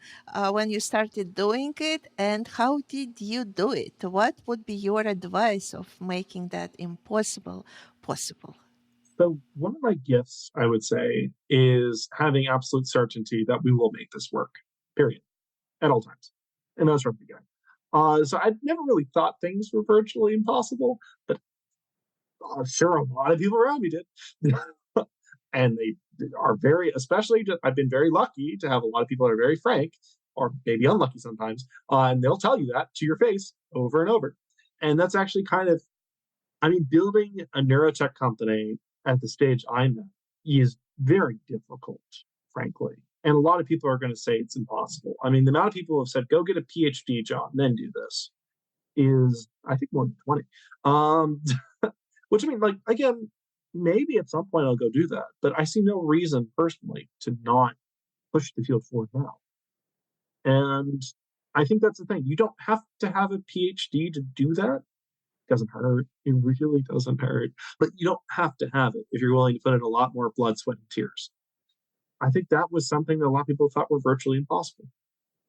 when you started doing it? And how did you do it? What would be your advice of making that impossible possible? So one of my gifts, I would say, is having absolute certainty that we will make this work, period, at all times. And that's from the beginning. So I never really thought things were virtually impossible, but sure, a lot of people around me did. And they are very, especially, I've been very lucky to have a lot of people that are very frank, or maybe unlucky sometimes, and they'll tell you that to your face over and over. And that's actually kind of, I mean, building a neurotech company at the stage I'm at is very difficult, frankly. And a lot of people are going to say it's impossible. I mean, the amount of people who have said, go get a PhD job and then do this is, I think, more than 20. Which, I mean, like, again, maybe at some point I'll go do that. But I see no reason personally to not push the field forward now. And I think that's the thing. You don't have to have a PhD to do that. Doesn't hurt. It really doesn't hurt. But you don't have to have it if you're willing to put in a lot more blood, sweat, and tears. I think that was something that a lot of people thought were virtually impossible.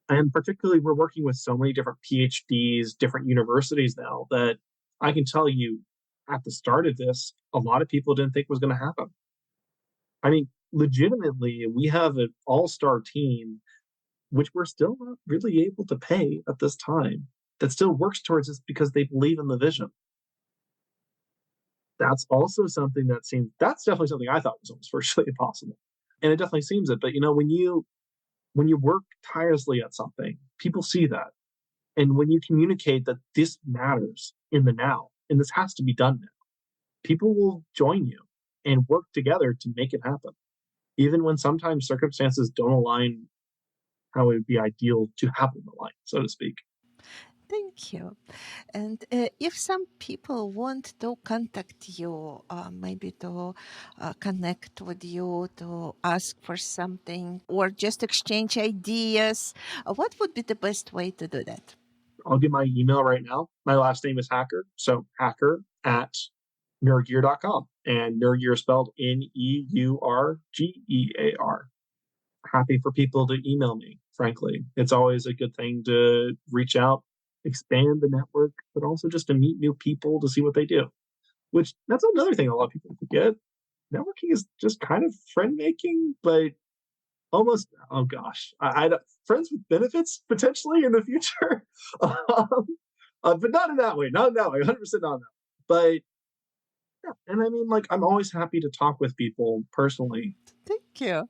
And particularly, we're working with so many different PhDs, different universities now, that I can tell you at the start of this, a lot of people didn't think was going to happen. I mean, legitimately, we have an all-star team, which we're still not really able to pay at this time, that still works towards this because they believe in the vision. That's also something that's definitely something I thought was almost virtually impossible. And it definitely seems it. But, when you work tirelessly at something, people see that. And when you communicate that this matters in the now, and this has to be done now, people will join you and work together to make it happen, even when sometimes circumstances don't align how it would be ideal to have them align, so to speak. Thank you. And if some people want to contact you, maybe to connect with you, to ask for something, or just exchange ideas, what would be the best way to do that? I'll give my email right now. My last name is Hacker, so hacker at NeurGear.com. And NeurGear is spelled Neurgear. Happy for people to email me, frankly. It's always a good thing to reach out, expand the network, but also just to meet new people to see what they do. Which that's another thing a lot of people forget. Networking is just kind of friend making, but almost I friends with benefits potentially in the future, but not in that way. Not in that way. 100% not in that. But yeah, and I mean, like, I'm always happy to talk with people personally. Thank you.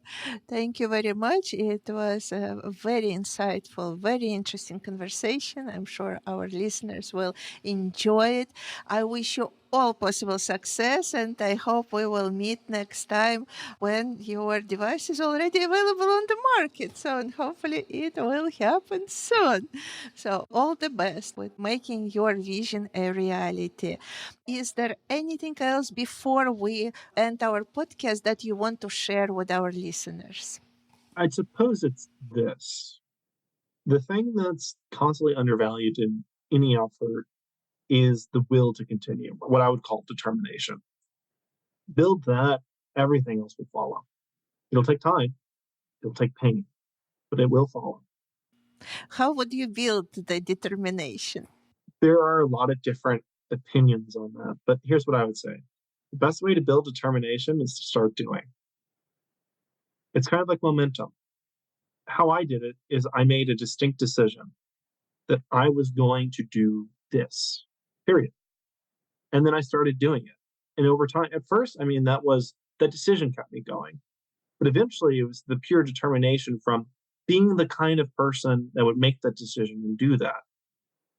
Thank you very much. It was a very insightful, very interesting conversation. I'm sure our listeners will enjoy it. I wish you all possible success, and I hope we will meet next time when your device is already available on the market. So, and hopefully it will happen soon. So, all the best with making your vision a reality. Is there anything else before we end our podcast that you want to share with our listeners? I suppose it's this. The thing that's constantly undervalued in any effort is the will to continue, what I would call determination. Build that, everything else will follow. It'll take time, it'll take pain, but it will follow. How would you build the determination? There are a lot of different opinions on that, but here's what I would say. The best way to build determination is to start doing. It's kind of like momentum. How I did it is I made a distinct decision that I was going to do this, period. And then I started doing it. And over time, at first, I mean, that decision kept me going. But eventually, it was the pure determination from being the kind of person that would make that decision and do that.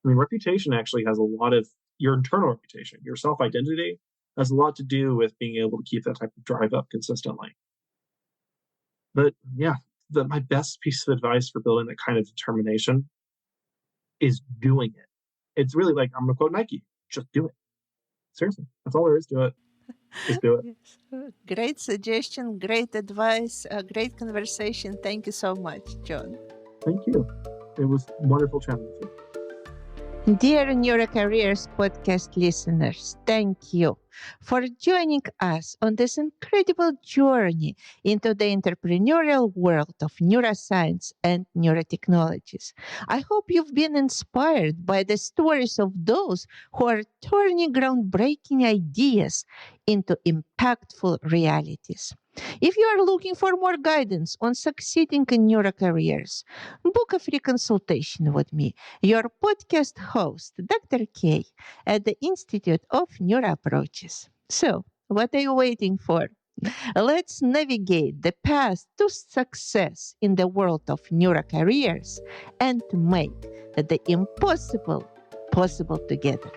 I mean, reputation actually has a lot of your internal reputation, your self identity has a lot to do with being able to keep that type of drive up consistently. But yeah, my best piece of advice for building that kind of determination is doing it. It's really like, I'm going to quote Nike, just do it. Seriously, that's all there is to it. Just do it. Yes. Great suggestion, great advice, great conversation. Thank you so much, John. Thank you. It was wonderful chatting with you. Dear Neurocareers podcast listeners, thank you for joining us on this incredible journey into the entrepreneurial world of neuroscience and neurotechnologies. I hope you've been inspired by the stories of those who are turning groundbreaking ideas into impactful realities. If you are looking for more guidance on succeeding in Neurocareers, book a free consultation with me, your podcast host, Dr. K, at the Institute of Neuroapproaches. So, what are you waiting for? Let's navigate the path to success in the world of Neurocareers and make the impossible possible together.